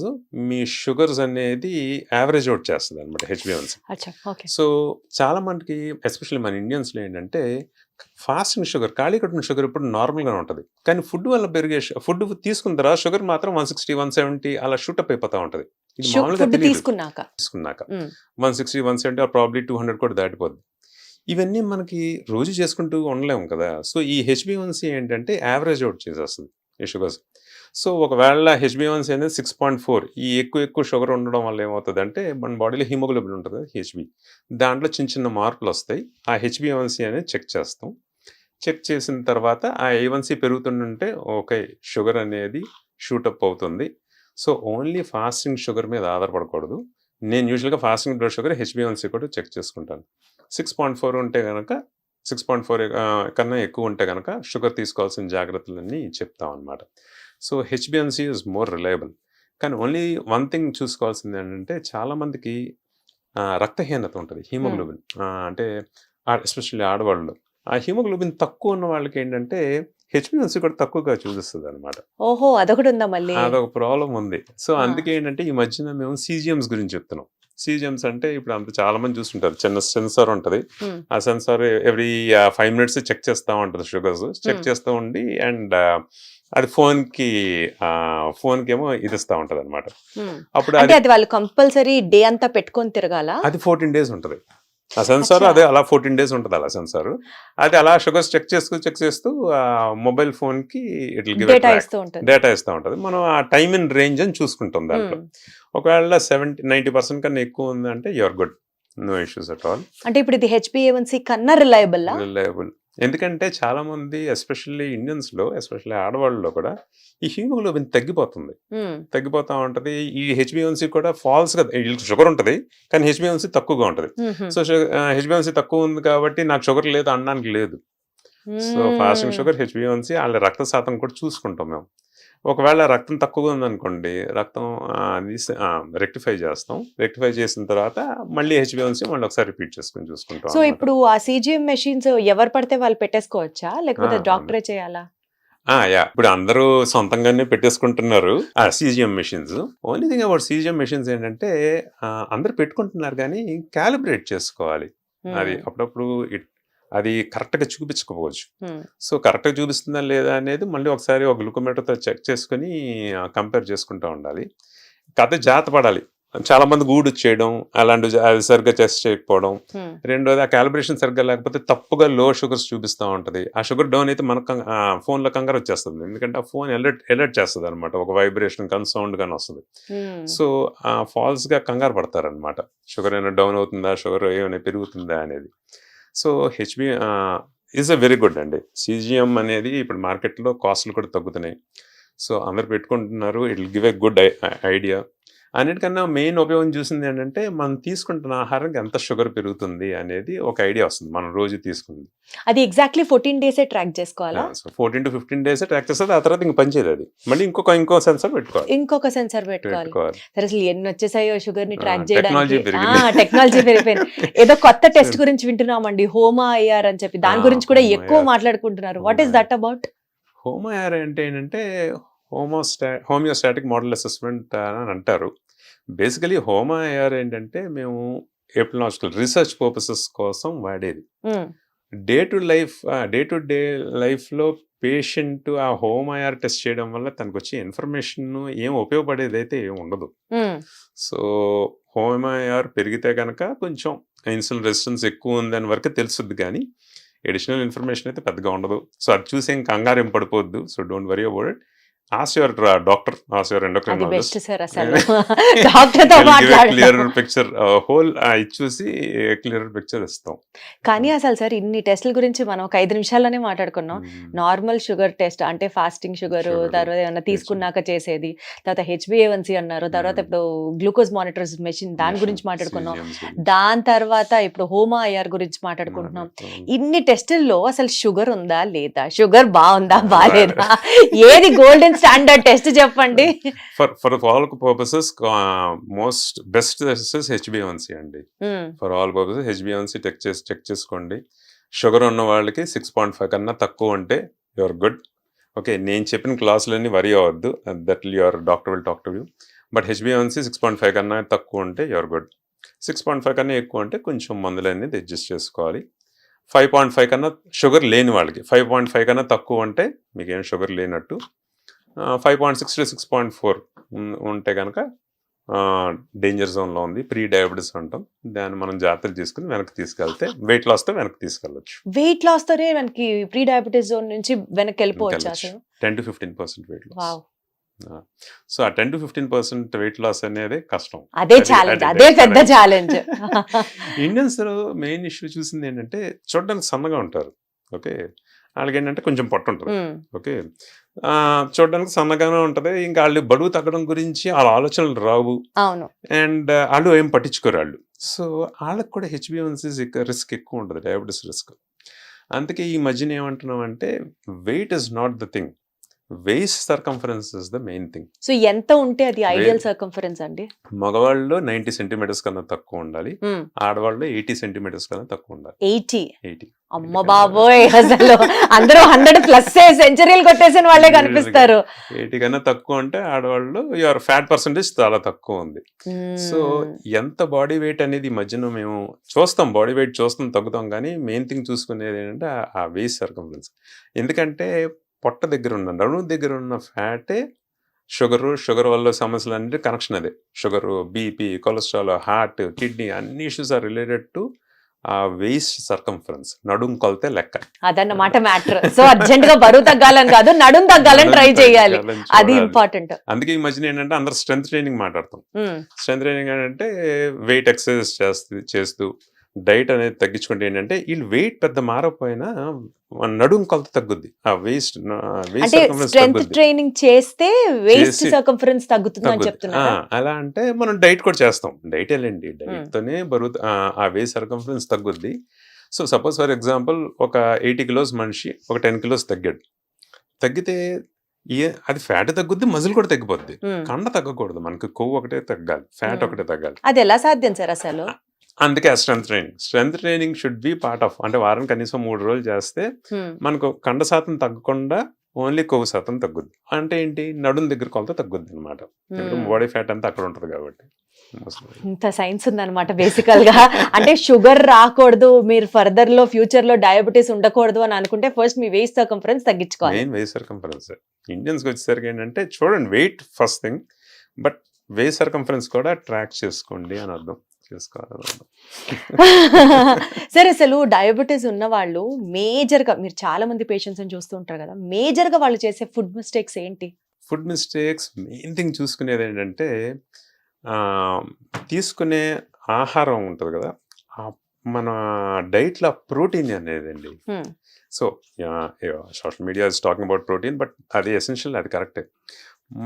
మీ షుగర్స్ అనేది యావరేజ్ అవుట్ చేస్తుంది అనమాట హెచ్బిఏవన్సీ. అచ్చా, ఓకే. సో చాలా మందికి ఎస్పెషల్లీ మన ఇండియన్స్లో ఏంటంటే ఫాస్టింగ్ షుగర్, ఖాళీ కడుపున షుగర్ ఇప్పుడు నార్మల్గానే ఉంటుంది, కానీ ఫుడ్ వల్ల పెరిగే ఫుడ్ తీసుకున్న తర్వాత షుగర్ మాత్రం 160, 170 అలా షూటప్ అయిపోతూ ఉంటుంది. ఇది మామూలుగా ఫుడ్ తెలియదు. తీసుకున్నాక 160, 170 ప్రాబ్లీ 200 కూడా దాటిపోద్ది. ఇవన్నీ మనకి రోజు చేసుకుంటూ ఉండలేము కదా. సో ఈ హెచ్బిఏవన్సీ ఏంటంటే యావరేజ్ అవుట్ చేసేస్తుంది ఈ షుగర్స్. సో ఒకవేళ హెచ్బిఏవన్సీ అనేది 6.4, ఈ ఎక్కువ షుగర్ ఉండడం వల్ల ఏమవుతుంది అంటే మన బాడీలో హిమోగ్లోబిన్ ఉంటుంది హెచ్బి, దాంట్లో చిన్న మార్పులు వస్తాయి. ఆ హెచ్బిఏవన్సీ అనేది చెక్ చేస్తాం. చెక్ చేసిన తర్వాత ఆ A1C పెరుగుతుంటే ఓకే షుగర్ అనేది షూటప్ అవుతుంది. సో ఓన్లీ ఫాస్టింగ్ షుగర్ మీద ఆధారపడకూడదు. నేను యూజువల్గా ఫాస్టింగ్ బ్లడ్ షుగర్ హెచ్బిఏవన్సీ కూడా చెక్ చేసుకుంటాను. 6.4 ఉంటే కనుక, 6.4 కన్నా ఎక్కువ ఉంటే కనుక షుగర్ తీసుకోవాల్సిన జాగ్రత్తలన్నీ చెప్తాం అనమాట. సో హెచ్బిఏవన్సీ ఈజ్ మోర్ రిలయబుల్. కానీ ఓన్లీ వన్ థింగ్ చూసుకోవాల్సింది ఏంటంటే చాలామందికి రక్తహీనత ఉంటుంది, హీమోగ్లోబిన్ అంటే ఎస్పెషల్లీ ఆడవాళ్ళు. ఆ హీమోగ్లోబిన్ తక్కువ ఉన్న వాళ్ళకి ఏంటంటే హెచ్బిఏవన్సీ కూడా తక్కువగా చూపిస్తుంది అనమాట. ఓహో, అదొకటి ఉందా మళ్ళీ? అదొక ప్రాబ్లం ఉంది. సో అందుకే ఏంటంటే ఈ మధ్యన మేము CGMs గురించి చెప్తున్నాం. CGMs అంటే ఇప్పుడు అంత చాలా మంది చూస్తుంటారు, చిన్న సెన్సార్ ఉంటుంది. ఆ సెన్సార్ ఎవ్రీ 5 minutes చెక్ చేస్తూ ఉంటుంది షుగర్స్, చెక్ చేస్తూ ఉండి అండ్ అది ఫోన్కి ఏమో ఇది ఇస్తూ ఉంటుంది అనమాట. అప్పుడు అది వాళ్ళు కంపల్సరీ డే అంతా పెట్టుకొని తిరగాల? అది 14 days ఉంటుంది ఆ సెన్సార్. అదే అలా 14 days ఉంటుంది అలా సెన్సార్. అది అలా షుగర్స్ చెక్ చేస్తూ మొబైల్ ఫోన్ కి డేటా ఇస్తూ ఉంటుంది. మనం ఆ టైమ్ ఇన్ రేంజ్ అని చూసుకుంటాం దాంట్లో. ఒకవేళ 90% కన్నా ఎక్కువ ఉందంటే you're good, no issues at all. అంటే ఇప్పుడు ఇది హెచ్బిఏవన్సీ కన్నా రిలయబుల్. ఎందుకంటే చాలా మంది ఎస్పెషల్లీ ఇండియన్స్ లో, ఎస్పెషల్లీ ఆడవాళ్ళలో కూడా ఈ హీమోగ్లోబిన్ తగ్గిపోతా ఉంటది. ఈ హెచ్బిఏవన్సీ కూడా ఫాల్స్ గా షుగర్ ఉంటది, కానీ హెచ్బిఏవన్సీ తక్కువగా ఉంటది. సో హెచ్బిఏవన్సీ తక్కువ ఉంది కాబట్టి నాకు షుగర్ లేదు అనడానికి లేదు. సో ఫాస్టింగ్ షుగర్, హెచ్బిఏవన్సీ, వాళ్ళ రక్త శాతం కూడా చూసుకుంటాం మేము. ఒకవేళ రక్తం తక్కువగా ఉందనుకోండి, రక్తం రెక్టిఫై చేస్తాం. రెక్టిఫై చేసిన తర్వాత మళ్ళీ హెచ్బిఏవన్సీ మళ్ళీ ఒకసారి రిపీట్ చేసుకుని చూసుకుంటాం. సో ఇప్పుడు ఆ CGM మెషిన్స్ ఎవరు పడితే వాళ్ళు పెట్టేసుకోవచ్చా, లేకపోతే డాక్టరే చేయాలా? ఇప్పుడు అందరూ సొంతంగానే పెట్టేసుకుంటున్నారు ఆ CGM machines. Only thing about CGM machines ఏంటంటే అందరు పెట్టుకుంటున్నారు, కానీ క్యాలిబ్రేట్ చేసుకోవాలి. అది అప్పుడప్పుడు అది కరెక్ట్గా చూపించకపోవచ్చు. సో కరెక్ట్గా చూపిస్తుందా లేదా అనేది మళ్ళీ ఒకసారి ఒక గ్లూకోమీటర్తో చెక్ చేసుకుని కంపేర్ చేసుకుంటూ ఉండాలి. కథ జాగ్రత్త పడాలి. చాలా మంది గూడు చేయడం అలాంటి అది సరిగ్గా టెస్ట్ చేయకపోవడం. రెండోది ఆ క్యాలిబ్రేషన్ సరిగ్గా లేకపోతే తప్పుగా లో షుగర్స్ చూపిస్తూ ఉంటుంది. ఆ షుగర్ డౌన్ అయితే మనకు ఫోన్లో కంగారు వచ్చేస్తుంది, ఎందుకంటే ఆ ఫోన్ అలర్ట్ చేస్తుంది అనమాట, ఒక వైబ్రేషన్ కానీ సౌండ్ కానీ వస్తుంది. సో ఫాల్స్గా కంగారు పడతారనమాట, షుగర్ ఏమైనా డౌన్ అవుతుందా, షుగర్ ఏమైనా పెరుగుతుందా అనేది. So HB is a very good అండి. CGM అనేది ఇప్పుడు మార్కెట్లో కాస్ట్లు కూడా తగ్గుతున్నాయి. సో అందరు పెట్టుకుంటున్నారు. It will give a good idea. అన్నిటికన్నా మెయిన్ ఉపయోగం చూసింది ఏంటంటే మనం తీసుకుంటున్న ఆహారానికి ఎంత షుగర్ పెరుగుతుంది అనేది ఒక ఐడియా వస్తుంది మనం రోజు తీసుకుంది. అది ఎగ్జాక్ట్లీ 14 days ట్రాక్ చేసుకోవాలా? 14 to 15 days ట్రాక్ చేస్తుంది. ఆ తర్వాత ఇంక పనిచేయదు. అది మళ్ళీ ఇంకో సెన్సార్ పెట్టుకోవాలి. సరే, అసలు ఎన్ని వచ్చేసాయో షుగర్ ని ట్రాక్ చేయడానికి. టెక్నాలజీ పెరిగిపోయింది. ఏదో కొత్త టెస్ట్ గురించి వింటున్నామండి, హోమా IR అని చెప్పి, దాని గురించి కూడా ఎక్కువ మాట్లాడుకుంటున్నారు. What is that about? HOMA IR అంటే ఏంటంటే హోమియోస్టాటిక్ మోడల్ అసెస్మెంట్ అని అంటారు. బేసికలీ హోమా IR ఏంటంటే మేము ఎపిలాజికల్ రీసెర్చ్ పర్పసెస్ కోసం వాడేది. డే టు డే లైఫ్లో పేషెంట్ ఆ హోమా IR టెస్ట్ చేయడం వల్ల తనకు వచ్చే ఇన్ఫర్మేషన్ ఏం ఉపయోగపడేది అయితే ఏం ఉండదు. సో హోమా IR పెరిగితే కనుక కొంచెం ఇన్సులిన్ రెసిస్టెన్స్ ఎక్కువ ఉందని వరకు తెలుస్తుంది, కానీ ఎడిషనల్ ఇన్ఫర్మేషన్ అయితే పెద్దగా ఉండదు. సో అది చూసి ఏం కంగారు ఏం పడిపోవద్దు. So don't worry about it. Ask your doctor, ask your అది బెస్ట్ ఎండోక్రైనాలజిస్ట్. సార్ అసలు డాక్టర్ తో మాట్లాడారు. క్లియర్ పిక్చర్ హోల్ ఇది చూసి క్లియర్ పిక్చర్ ఇస్తాం. కానీ అసలు సార్ ఇన్ని టెస్టుల గురించి మనం ఒక 5 నిమిషాల్లోనే మాట్లాడుకున్నాం. నార్మల్ షుగర్ టెస్ట్ అంటే ఫాస్టింగ్ షుగర్, Sugar, తర్వాత ఏమన్నా తీసుకున్నాక చేసేది, తర్వాత HbA1c అన్నారు, తర్వాత ఇప్పుడు గ్లూకోజ్ మానిటర్స్ మెషిన్ దాని గురించి మాట్లాడుకున్నాం. దాని తర్వాత ఇప్పుడు హోమా ఐఆర్ గురించి మాట్లాడుకుంటున్నాం. ఇన్ని టెస్టుల్లో అసలు షుగర్ ఉందా లేదా, షుగర్ బాగుందా బాగాలేదా, ఏది గోల్డెన్ స్టాండర్డ్ టెస్ట్ చెప్పండి. For all purposes most best test HbA1c అండి. For all purposes HbA1c check చేసుకోండి. షుగర్ ఉన్న వాళ్ళకి 6.5 కన్నా తక్కువ ఉంటే యువర్ గుడ్. ఓకే, నేను చెప్పిన క్లాసులన్నీ వరీ అవ్వద్దు, that your doctor will talk to you. But HbA1c 6.5 కన్నా తక్కువ ఉంటే యువర్ గుడ్. 6.5 కన్నా ఎక్కువ అంటే కొంచెం మందులన్నీ అడ్జస్ట్ చేసుకోవాలి. 5.5 కన్నా షుగర్ లేని వాళ్ళకి, 5.5 కన్నా తక్కువ ఉంటే మీకేం షుగర్ లేనట్టు. 5.6 to 6.4 ఉంటే కనుక డేంజర్ జోన్లో ఉంది, ప్రీ డయాబెటీస్ అంటాం. దాన్ని మనం జాగ్రత్తలు తీసుకుని వెనక్కి తీసుకెళ్తే వెయిట్ లాస్తో వెనక్కి తీసుకెళ్ళచ్చు. వెయిట్ లాస్ తోనే మనకి ప్రీ డయాబెటీస్ జోన్ నుంచి వెనక్కి వెళ్ళిపోవచ్చు అసలు. 10 to 15% వెయిట్ లాస్. సో ఆ 10 to 15% వెయిట్ లాస్ అనేది కష్టం. అదే ఛాలెంజ్, అదే పెద్ద ఛాలెంజ్. ఇండియన్స్ మెయిన్ ఇష్యూ చూసింది ఏంటంటే చూడడానికి సన్నగా ఉంటారు. ఓకే, వాళ్ళకి ఏంటంటే కొంచెం పొట్ట ఉంటుంది. ఓకే, చూడడానికి సన్నగానే ఉంటది. ఇంకా వాళ్ళు బరువు తగ్గడం గురించి వాళ్ళ ఆలోచనలు రావు. అవును. అండ్ వాళ్ళు ఏం పట్టించుకోరు వాళ్ళు. సో వాళ్ళకి కూడా HbA1c రిస్క్ ఎక్కువ ఉంటుంది, డయాబెటీస్ రిస్క్. అందుకే ఈ మధ్యన ఏమంటున్నాం అంటే weight is not the thing, waist circumference is the main thing. So ఎంత ఉంటే అది ఐడియల్ సర్కంఫరెన్స్ అండి? మగవాళ్ళు 90 సెంటీమీటర్స్ కన్నా తక్కువ ఉండాలి, ఆడవాళ్ళు 80 సెంటీమీటర్స్ కన్నా తక్కువ ఉండాలి. 80. అమ్మ బాబోయ్, అసలు అందరూ 100+ సెంచరీలు కొట్టేసిన వాళ్ళే కనిపిస్తారు. 80 కన్నా తక్కువ అంటే ఆడవాళ్ళు యువర్ ఫ్యాట్ పర్సెంటేజ్ చాలా తక్కువ ఉంది. సో ఎంత బాడీ వెయిట్ అనేది ఈ మధ్యన మేము చూస్తాం, బాడీ వెయిట్ చూస్తాం, తగ్గుతాం. కానీ మెయిన్ థింగ్ చూసుకునేది ఏంటంటే ఆ వేస్ట్ సర్కంఫరెన్స్. ఎందుకంటే పొట్ట దగ్గర ఉన్న, నడుము దగ్గర ఉన్న ఫ్యాటే షుగర్ వల్ల సమస్యలు అన్నిటి కనెక్షన్ అదే. Sugar, BP, cholesterol, heart, kidney అన్ని ఇష్యూస్ ఆర్ రిలేటెడ్ టు ఆ వేస్ట్ సర్కంఫరెన్స్, నడుము కొలతే లెక్క. అదన్నమాట మ్యాటర్. సో అర్జెంట్ గా బరువు తగ్గాలని కాదు, నడుము తగ్గాలని ట్రై చేయాలి, అది ఇంపార్టెంట్. అందుకే ఈ మధ్యన ఏంటంటే అందరు స్ట్రెంత్ ట్రైనింగ్ మాట్లాడతాం. స్ట్రెంత్ ట్రైనింగ్ ఏంటంటే వెయిట్ ఎక్సర్సైజ్ చేస్తూ డైట్ అనేది తగ్గించుకుంటే ఏంటంటే వీళ్ళు వెయిట్ పెద్ద మారకపోయినా నడుము కొలత తగ్గుద్ది. ఆ వేస్ట్ స్ట్రెంత్ ట్రైనింగ్ చేస్తే వేస్ట్ సర్కంఫరెన్స్ తగ్గుతుంది అని చెప్తున్నారు. అలా అంటే మనం డైట్ కూడా చేస్తాం. డైట్ వెళ్ళండి, డైట్ తోనే బరువు ఆ వేస్ట్ సర్కంఫరెన్స్ తగ్గుద్ది. సో సపోజ్ ఫర్ ఎగ్జాంపుల్ ఒక 80 kilos మనిషి ఒక 10 kilos తగ్గితే అది ఫ్యాట్ తగ్గుద్ది, మజిల్ కూడా తగ్గిపోద్ది. కండ తగ్గకూడదు, మనకి కొవ్వు ఒకటే తగ్గాలి, ఫ్యాట్ ఒకటే తగ్గాలి. అది ఎలా సాధ్యం సార్ అసలు? అందుకే ఆ strength training should be part of. అంటే వారం కనీసం 3 రోజులు చేస్తే మనకు కండ శాతం తగ్గకుండా ఓన్లీ కొవ్వు శాతం తగ్గుద్ది. అంటే ఏంటి, నడుం దగ్గర కొలత తగ్గుద్ది అనమాట. బాడీ ఫ్యాట్ అంతా అక్కడ ఉంటుంది కాబట్టి. ఇంత సైన్స్ ఉందన్నమాట బేసికల్ గా. అంటే షుగర్ రాకూడదు, మీరు ఫర్దర్ లో ఫ్యూచర్ లో డయాబెటీస్ ఉండకూడదు అని అనుకుంటే ఫస్ట్ మీ వేస్ట్ సర్కంఫరెన్స్ తగ్గించుకోవాలి. Main waist circumference. ఇండియన్స్ వచ్చేసరికి ఏంటంటే చూడండి, weight first thing, but waist circumference కూడా ట్రాక్ చేసుకోండి అని అర్థం. సరే, అసలు డయాబెటీస్ ఉన్న వాళ్ళు మేజర్ గా, మీరు చాలా మంది పేషెంట్స్ అని చూస్తూ ఉంటారు కదా, మేజర్ గా వాళ్ళు చేసే ఫుడ్ మిస్టేక్స్ ఏంటి? ఫుడ్ మిస్టేక్స్ మెయిన్ థింగ్ చూసుకునేది ఏంటంటే తీసుకునే ఆహారం ఉంటుంది కదా, మన డైట్లో ప్రోటీన్ అనేది అండి. So social media is talking about protein, but అది ఎసెన్షియల్, అది కరెక్టే.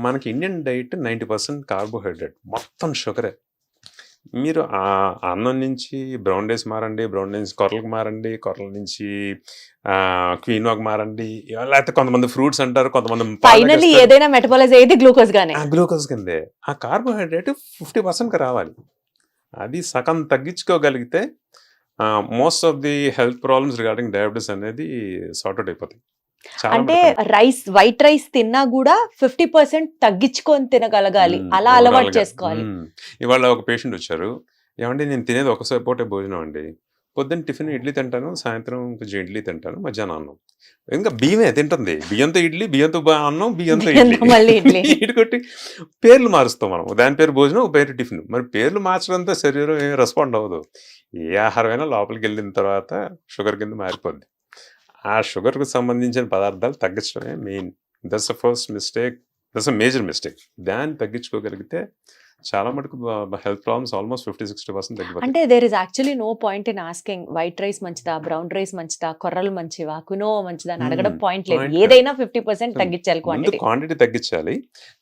మనకి ఇండియన్ డైట్ 90% కార్బోహైడ్రేట్, మొత్తం షుగరే. మీరు అన్నం నుంచి బ్రౌన్ రైస్ మారండి, బ్రౌన్ రైస్ కొర్రలకు మారండి, కొర్రల నుంచి క్వీనోకి మారండి, లేకపోతే కొంతమంది ఫ్రూట్స్ అంటారు, కొంతమంది ఫైనల్లీ ఏదైనా మెటబాలైజ్ అయ్యేది గ్లూకోజ్ గానే. గ్లూకోజ్ కిందే. ఆ కార్బోహైడ్రేట్ 50%కి రావాలి. అది సగం తగ్గించుకోగలిగితే most of the health problems regarding diabetes అనేది సార్ట్అవుట్ అయిపోతాయి. అంటే రైస్, వైట్ రైస్ తిన్నా కూడా 50% తగ్గించుకొని తినగలగాలి, అలా అలవాటు చేసుకోవాలి. ఇవాళ ఒక పేషెంట్ వచ్చారు, ఏమంటే నేను తినేది ఒకసారి పూటే భోజనం అండి, పొద్దున్న టిఫిన్ ఇడ్లీ తింటాను, సాయంత్రం కొంచెం ఇడ్లీ తింటాను, మధ్యాహ్నం అన్నం. ఇంకా బియ్యమే తింటుంది, బియ్యంతో ఇడ్లీ, బియ్యంతో అన్నం, బియ్యంతో ఇడ్లీ. ఇటుకొట్టి పేర్లు మారుస్తాం మనం. దాని పేరు భోజనం, ఒక పేరు టిఫిన్. మరి పేర్లు మార్చడంతో శరీరం ఏమి రెస్పాండ్ అవ్వదు. ఏ ఆహారమైనా లోపలికి వెళ్ళిన తర్వాత షుగర్ కింద మారిపోద్ది. ఆ షుగర్కు సంబంధించిన పదార్థాలు తగ్గించడమే main. That's the first mistake that's a major mistake. దాన్ని తగ్గించుకోగలిగితే చాలా మటుకు హెల్త్ ప్రాబ్లమ్స్ ఆల్మోస్ట్ 50-60% తగ్గిపోతాయి. అంటే there is actually no point in asking white rice మంచిదా, బ్రౌన్ రైస్ మంచిదా, కొర్రలు మంచివా, కునో మంచిదా అని అడగడం పాయింట్ లేదు. point ఏదైనా 50% తగ్గించాలి ముందు క్వాంటిటీ. క్వాంటిటీ తగ్గించాలి.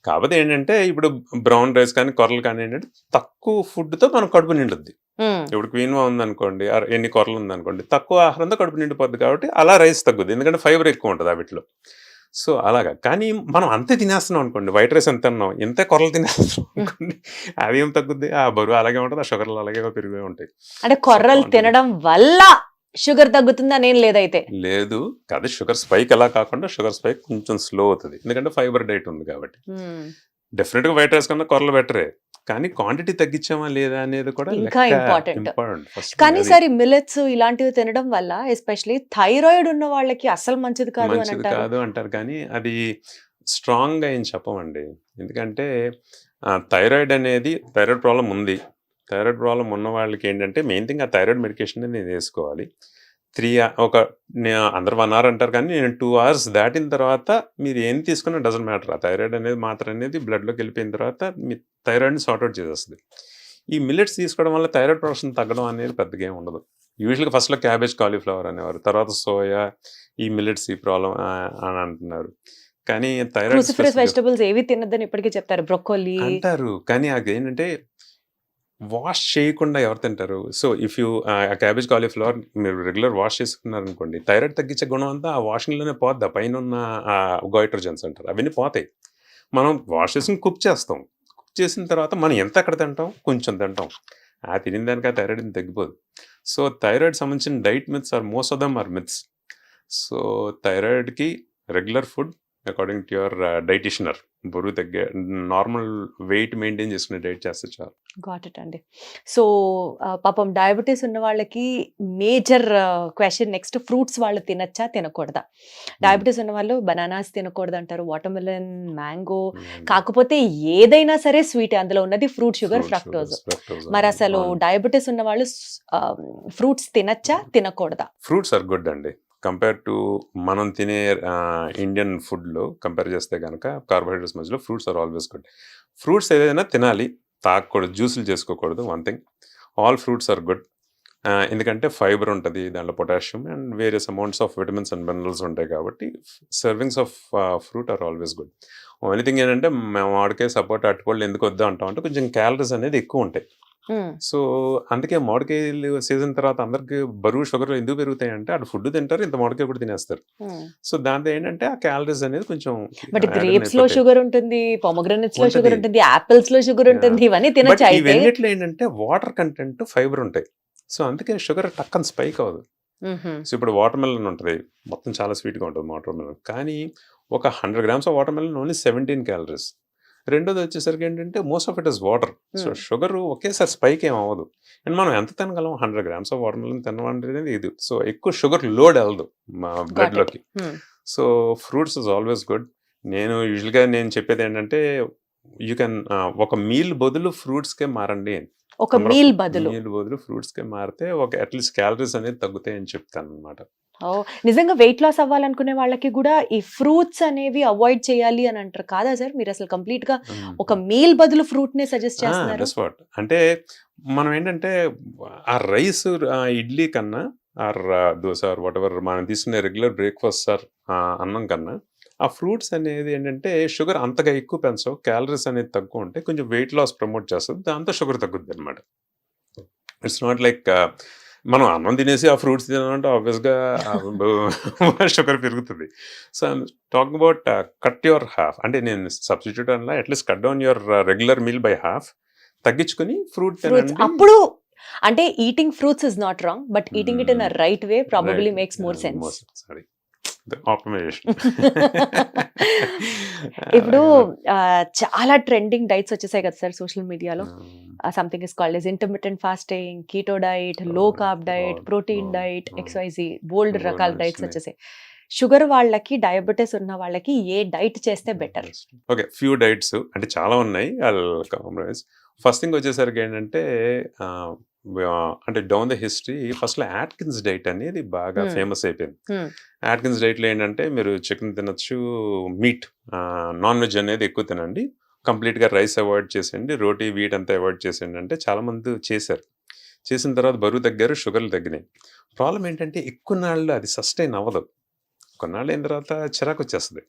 కాకపోతే ఏంటంటే ఇప్పుడు బ్రౌన్ రైస్ కానీ కొర్రలు కానీ ఏంటంటే తక్కువ ఫుడ్తో మనం కడుపు నిండుద్ది. ఇప్పుడు క్వీన్వా ఉందనుకోండి, ఎన్ని కొరలు ఉందనుకోండి, తక్కువ ఆహారంతో కడుపు నిండిపోద్ది కాబట్టి అలా రైస్ తగ్గుద్ది, ఎందుకంటే ఫైబర్ ఎక్కువ ఉంటుంది వీటిలో. సో అలాగా. కానీ మనం అంతే తినేస్తున్నాం అనుకోండి, వైట్ రైస్ ఎంత తిన్నాం, ఎంతే కొరలు తినేస్తున్నాం అనుకోండి, అది ఏం తగ్గుద్ది, ఆ బరువు అలాగే ఉంటుంది, ఆ షుగర్లు అలాగే పెరిగి ఉంటాయి. అంటే కొర్రలు తినడం వల్ల షుగర్ తగ్గుతుందా? నేను లేదైతే లేదు కాదు, షుగర్ స్పైక్ అలా కాకుండా షుగర్ స్పైక్ కొంచెం స్లో అవుతుంది, ఎందుకంటే ఫైబర్ డైట్ ఉంది కాబట్టి. డెఫినెట్గా వైట్ రైస్ కన్నా కొరలు బెటరే, కానీ క్వాంటిటీ తగ్గించామా లేదా అనేది కూడా ఇంకా ఇంపార్టెంట్. ఫస్ట్. కానీ సరే మిల్లెట్స్ ఇలాంటివి తినడం వల్ల ఎస్పెషల్లీ థైరాయిడ్ ఉన్న వాళ్ళకి అసలు మంచిది కాదు అని మంచిది అంటారు. కాదు అంటారు, కానీ అది స్ట్రాంగ్గా ఏం చెప్పమండి. ఎందుకంటే థైరాయిడ్ ప్రాబ్లం ఉంది. థైరాయిడ్ ప్రాబ్లం ఉన్న వాళ్ళకి ఏంటంటే మెయిన్ థింగ్ ఆ థైరాయిడ్ మెడికేషన్ నేను వేసుకోవాలి. అందరు 1 hour అంటారు, కానీ నేను 2 hours దాటిన తర్వాత మీరు ఏం తీసుకున్నా డజంట్ మ్యాటర్. ఆ థైరాయిడ్ అనేది మాత్రం అనేది బ్లడ్లోకి వెళ్ళిపోయిన తర్వాత మీ థైరాయిడ్ని సార్ట్అవుట్ చేసేస్తుంది. ఈ మిల్లెట్స్ తీసుకోవడం వల్ల థైరాయిడ్ ప్రొడక్షన్ తగ్గడం అనేది పెద్దగా ఏమి ఉండదు. యూజువల్గా ఫస్ట్లో క్యాబేజ్, కాలీఫ్లవర్ అనేవారు, తర్వాత సోయా, ఈ మిల్లెట్స్ ఈ ప్రాబ్లం అని అంటున్నారు. కానీ క్రూసిఫరస్ వెజిటబుల్స్ ఏవి తినద్దని ఇప్పటికీ చెప్తారు, బ్రొకోలీ అంటారు, కానీ అది ఏంటంటే వాష్ చేయకుండా ఎవరు తింటారు? So if you cabbage, cauliflower మీరు రెగ్యులర్ వాష్ చేసుకున్నారు అనుకోండి, థైరాయిడ్ తగ్గించే గుణం అంతా ఆ వాషింగ్లోనే పోద్ది. పైన ఉన్న గోయిట్రోజన్స్ అంటారు, అవన్నీ పోతాయి. మనం వాష్ చేసుకుని కుక్ చేస్తాం, కుక్ చేసిన తర్వాత మనం ఎంత ఎక్కడ తింటాం, కొంచెం తింటాం, ఆ తినిన దానికి ఆ థైరాయిడ్ తగ్గిపోదు. సో థైరాయిడ్ సంబంధించిన diet myths are most of them are myths. So థైరాయిడ్కి regular food according to your dietitian, బరువు తగ్గే నార్మల్ వెయిట్ మెయింటైన్ చేసుకునే డైట్ చేస్తే చాలు. గాట్ ఇట్ అండి. సో పాపం డయాబెటీస్ ఉన్న వాళ్ళకి మేజర్ క్వశ్చన్ నెక్స్ట్, ఫ్రూట్స్ వాళ్ళు తినచ్చా తినకూడదా? డయాబెటీస్ ఉన్న వాళ్ళు బనానాస్ తినకూడదు అంటారు, వాటర్మెలన్, మ్యాంగో, కాకపోతే ఏదైనా సరే స్వీట్, అందులో ఉన్నది ఫ్రూట్ షుగర్, ఫ్రక్టోజ్. మరి అసలు డయాబెటీస్ ఉన్న వాళ్ళు ఫ్రూట్స్ తినచ్చా తినకూడదా? ఫ్రూట్స్ ఆర్ గుడ్ అండి. కంపేర్ టు మనం తినే ఇండియన్ ఫుడ్లో కంపేర్ చేస్తే కనుక కార్బోహైడ్రేట్స్ మధ్యలో fruits are always good. Fruits ఏదైనా తినాలి, తాగకూడదు, జ్యూసులు చేసుకోకూడదు. One thing, all fruits are good. ఎందుకంటే ఫైబర్ ఉంటుంది దాంట్లో, potassium and various amounts of vitamins and minerals ఉంటాయి కాబట్టి servings of fruit are always good. Only thing ఏంటంటే మేము వాడికే సపోర్ట్ అట్టుకోళ్ళు ఎందుకు వద్దా అంటాం అంటే కొంచెం క్యాలరీస్ అనేది ఎక్కువ ఉంటాయి. సో అందుకే మామిడికాయలు సీజన్ తర్వాత అందరికి బరువు, షుగర్ ఎందుకు పెరుగుతాయి అంటే అటు ఫుడ్ తింటారు, ఇంత మామిడికాయ కూడా తినేస్తారు. సో దాంతో ఏంటంటే ఆ క్యాలరీస్ అనేది కొంచెం. బట్ గ్రేప్స్ లో షుగర్ ఉంటుంది, పొమోగ్రానేట్స్ లో షుగర్ ఉంటుంది, యాపిల్స్ లో షుగర్ ఉంటుంది, ఇవన్నీ తినచ్చు. ఇవన్నిట్లో ఏంటంటే వాటర్ కంటెంట్, ఫైబర్ ఉంటాయి. సో అందుకే షుగర్ టక్కన స్పైక్ అవ్వదు. సో ఇప్పుడు వాటర్ మెలన్ ఉంటుంది, మొత్తం చాలా స్వీట్గా ఉంటుంది వాటర్ మెలన్, కానీ ఒక 100 grams of watermelon only 17 calories. రెండోది వచ్చేసరికి ఏంటంటే most of it is water. So sugar ఒకేసారి స్పైక్ ఏం అవ్వదు. అండ్ మనం ఎంత తినగలం, 100 grams ఆఫ్ వాటర్ మెలన్ తినడం ఇది. సో ఎక్కువ షుగర్ లోడ్ వెళ్ళదు మా బ్లడ్లోకి. So fruits is always good. నేను యూజువల్గా చెప్పేది ఏంటంటే యూ కెన్ ఒక మీల్ బదులు ఫ్రూట్స్కే మారండి. ఒక మీల్ బదులు ఫ్రూట్స్కే మారితే ఒక అట్లీస్ట్ క్యాలరీస్ అనేది తగ్గుతాయి అని చెప్తాను అనమాట. నిజంగా వెయిట్ లాస్ అవ్వాలనుకునే వాళ్ళకి కూడా ఈ ఫ్రూట్స్ అనేవి అవాయిడ్ చేయాలి అని అంటారు కాదా సార్? మీరు అసలు కంప్లీట్ గా ఒక మీల్ బదులు ఫ్రూట్ నే సజెస్ట్ చేస్తున్నారు. అంటే మనం ఏంటంటే ఆ రైస్, ఇడ్లీ కన్నా or dosa or whatever మనం తీసుకునే రెగ్యులర్ బ్రేక్ఫాస్ట్ ఆర్ అన్నం కన్నా ఆ ఫ్రూట్స్ అనేది ఏంటంటే షుగర్ అంతగా ఎక్కువ పెంచవు, క్యాలరీస్ అనేది తక్కువ ఉంటాయి, కొంచెం వెయిట్ లాస్ ప్రమోట్ చేస్తుంది, దాంతో షుగర్ తగ్గుద్ది అనమాట. ఇట్స్ నాట్ లైక్ మనం అన్నం తినేసి ఆ ఫ్రూట్స్ తినాలంటే ఆబ్వియస్గా షుగర్ పెరుగుతుంది. So I'm talking about cut your half, అంటే నేను సబ్స్టిట్యూట్ అలా at least cut down your regular meal by half, తగ్గించుకుని ఫ్రూట్ తినండి. అప్పుడు అంటే eating fruits is not wrong, but eating it in a right way probably makes more sense. ఇప్పుడు చాలా trending diets వచ్చేసాయి కదా సార్ సోషల్ మీడియాలో. Something is called as intermittent fasting, keto diet, లో carb diet, protein diet, XYZ బోల్డ్ రకాల diets వచ్చేసాయి. Sugar వాళ్ళకి, diabetes ఉన్న వాళ్ళకి ఏ డైట్ చేస్తే బెటర్? ఓకే, ఫ్యూ డైట్స్ అంటే చాలా ఉన్నాయి. ఫస్ట్ థింగ్ వచ్చేసరికి ఏంటంటే అంటే డౌన్ ద హిస్టరీ ఫస్ట్లో యాట్కిన్స్ డైట్ అనేది బాగా Hmm. ఫేమస్ అయిపోయింది. Hmm. యాట్కిన్స్ డైట్లో ఏంటంటే మీరు చికెన్ తినొచ్చు, మీట్ నాన్ వెజ్ అనేది ఎక్కువ తినండి, కంప్లీట్గా రైస్ అవాయిడ్ చేసేయండి, రోటీ వీట్ అంతా అవాయిడ్ చేసేయండి అంటే చాలామంది చేశారు. చేసిన తర్వాత బరువు తగ్గారు, షుగర్లు తగ్గినాయి. ప్రాబ్లం ఏంటంటే ఎక్కువ నాళ్ళు అది సస్టైన్ అవ్వదు. కొన్నాళ్ళు అయిన తర్వాత చిరాకు వచ్చేస్తుంది.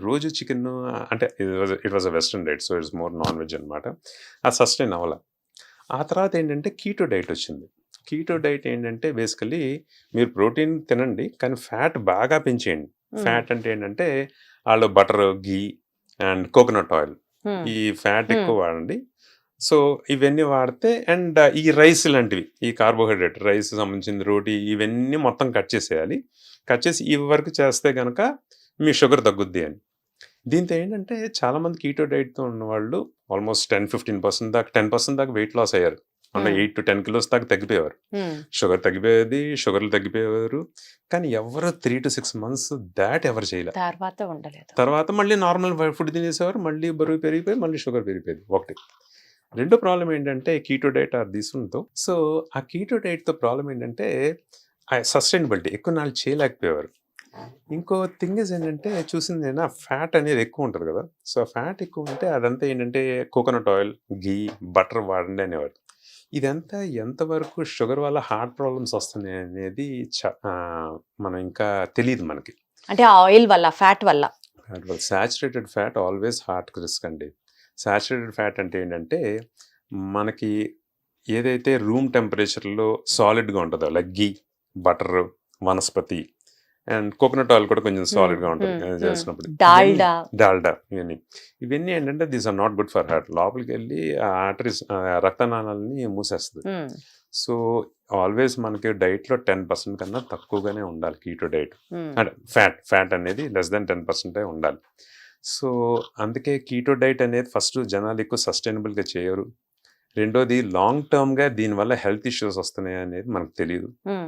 రోజు చికెన్ అంటే it was a western diet, so it's more non veg అనమాట. అది సస్టైన్ అవ్వాల. ఆ తర్వాత ఏంటంటే కీటో డైట్ వచ్చింది. కీటో డైట్ ఏంటంటే బేసికలీ మీరు ప్రోటీన్ తినండి కానీ ఫ్యాట్ బాగా పెంచేయండి. Hmm. ఫ్యాట్ అంటే ఏంటంటే వాళ్ళు butter, ghee and coconut oil, Hmm. ఈ ఫ్యాట్ Hmm. ఎక్కువ వాడండి. సో ఇవన్నీ వాడితే అండ్ ఈ రైస్ లాంటివి, ఈ కార్బోహైడ్రేట్ రైస్ సంబంధించిన రోటీ ఇవన్నీ మొత్తం కట్ చేసేయాలి. కట్ చేసి ఇవి వరకు చేస్తే కనుక మీ షుగర్ తగ్గుద్ది అని. దీంతో ఏంటంటే చాలామంది కీటో డైట్తో ఉన్నవాళ్ళు ఆల్మోస్ట్ 10-15% దాకా 10% దాకా వెయిట్ లాస్ అయ్యారు. అంటే Hmm. 8 to 10 kilos దాకా తగ్గిపోయేవారు. Hmm. షుగర్ తగ్గిపోయేది, షుగర్లు తగ్గిపోయేవారు. కానీ ఎవరు 3 to 6 months దాట్ ఎవరు చేయలేదు. తర్వాత ఉండలేదు. తర్వాత మళ్ళీ నార్మల్ ఫుడ్ తినేసేవారు, మళ్ళీ బరువు పెరిగిపోయి మళ్ళీ షుగర్ పెరిగిపోయేది. ఒకటి. రెండో ప్రాబ్లం ఏంటంటే కీటో డైట్ తీసుకుంటూ, సో ఆ కీటో డైట్తో ప్రాబ్లం ఏంటంటే సస్టైనబిలిటీ ఎక్కువ నాళ్ళు చేయలేకపోయేవారు. ఇంకో థింగ్ ఇస్ ఏంటంటే చూసింది ఏదైనా ఫ్యాట్ అనేది ఎక్కువ ఉంటుంది కదా, సో ఫ్యాట్ ఎక్కువ ఉంటే అదంతా ఏంటంటే కోకోనట్ ఆయిల్, గీ, బటర్ వాడండి అనేవారు. ఇదంతా ఎంతవరకు షుగర్ వల్ల హార్ట్ ప్రాబ్లమ్స్ వస్తున్నాయి అనేది మనం ఇంకా తెలియదు మనకి. అంటే ఆయిల్ వల్ల, ఫ్యాట్ వల్ల. Saturated fat always heart risk అండి. సాచురేటెడ్ ఫ్యాట్ అంటే ఏంటంటే మనకి ఏదైతే రూమ్ టెంపరేచర్లో సాలిడ్గా ఉంటుందో like ghee, butter, vanaspati and coconut oil కూడా కొంచెం సాలిడ్గా ఉంటుంది చేసినప్పుడు. డాల్డా. డాల్డా ఇవన్నీ ఏంటంటే these are not good for heart. లోపలికి వెళ్ళి ఆ ఆర్టరీస్ రక్తనాళాలని మూసేస్తుంది. Hmm. సో ఆల్వేస్ మనకి డైట్లో 10% కన్నా తక్కువగానే ఉండాలి కీటో డైట్. Hmm. అంటే ఫ్యాట్ అనేది లెస్ దెన్ 10% ఉండాలి. సో అందుకే కీటో డైట్ అనేది ఫస్ట్ జనాలు ఎక్కువ సస్టైనబుల్గా చేయరు. రెండోది లాంగ్ టర్మ్గా దీనివల్ల హెల్త్ ఇష్యూస్ వస్తున్నాయి అనేది మనకు తెలియదు. Hmm.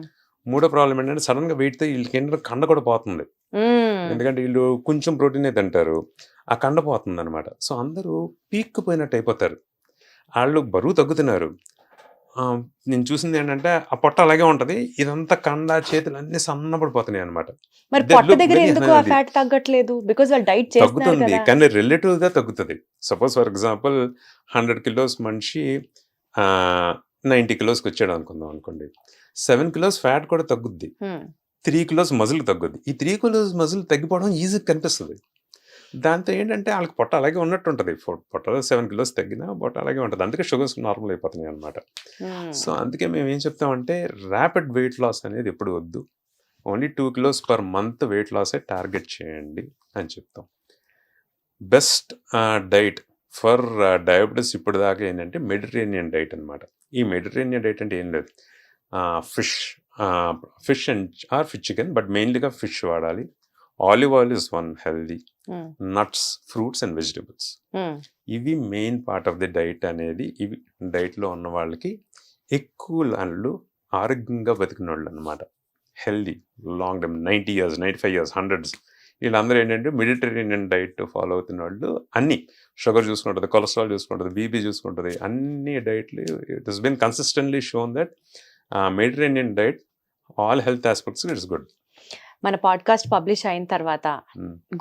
మూడో ప్రాబ్లం ఏంటంటే సడన్గా వెయిట్తో వీళ్ళకి ఏంటంటే కండ కూడా పోతుంది. Hmm. ఎందుకంటే వీళ్ళు కొంచెం ప్రోటీనే తింటారు, ఆ కండ పోతుంది అనమాట. సో అందరూ పీక్ పోయినట్టు అయిపోతారు. వాళ్ళు బరువు తగ్గుతున్నారు. నేను చూసింది ఏంటంటే ఆ పొట్ట అలాగే ఉంటుంది, ఇదంతా కండ, చేతులు అన్ని సన్నపడిపోతున్నాయి అనమాట. మరి They పొట్ట look దగ్గర very ఎందుకు ఆ healthy. ఫ్యాట్ తగ్గట్లేదు? బికాజ్ వాళ్ళు డైట్ చేస్తున్నారు తగ్గుతుంది కదా. కానీ రిలేటివ్గా తగ్గుతుంది. సపోజ్ ఫర్ ఎగ్జాంపుల్ 100 kilos మనిషి 90 kilos వచ్చాడు అనుకోండి, 7 kilos ఫ్యాట్ కూడా తగ్గుద్ది, Hmm. 3 kilos మజిల్ తగ్గుద్ది. ఈ 3 kilos మజిల్ తగ్గిపోవడం ఈజీగా కనిపిస్తుంది. దాంతో ఏంటంటే వాళ్ళకి పొట్ట అలాగే ఉన్నట్టు ఉంటుంది. పొట్ట 7 kilos తగ్గినా పొట్ట అలాగే ఉంటుంది. అందుకే షుగర్స్ నార్మల్ అయిపోతున్నాయి అనమాట. Hmm. సో అందుకే మేము ఏం చెప్తామంటే ర్యాపిడ్ వెయిట్ లాస్ అనేది ఎప్పుడు వద్దు, only 2 kilos per month weight లాసే టార్గెట్ చేయండి అని చెప్తాం. బెస్ట్ డైట్ ఫర్ డయాబెటీస్ ఇప్పుడు దాకా ఏంటంటే మెడిటరేనియన్ డైట్ అనమాట. ఈ మెడిటరేనియన్ డైట్ అంటే ఏం లేదు, fish and fish chicken, but మెయిన్లీగా ఫిష్ వాడాలి. Olive oil is one healthy, Hmm. Nuts, fruits and vegetables, Hmm. ఇవి main part of the diet అనేది. ఇవి డైట్లో ఉన్న వాళ్ళకి ఎక్కువ వాళ్ళు ఆరోగ్యంగా బతికిన వాళ్ళు అనమాట, healthy long time 90 years, 95 years, 100s వీళ్ళందరూ ఏంటంటే మెడిటరేనియన్ డైట్ ఫాలో అవుతున్న వాళ్ళు. అన్ని షుగర్ చూసుకుంటుంది, కొలెస్ట్రాల్ చూసుకుంటుంది, బీపీ చూసుకుంటుంది, అన్ని డైట్లు it has been consistently shown that Mediterranean diet all health aspects it's good. మన పాడ్కాస్ట్ పబ్లిష్ అయిన తర్వాత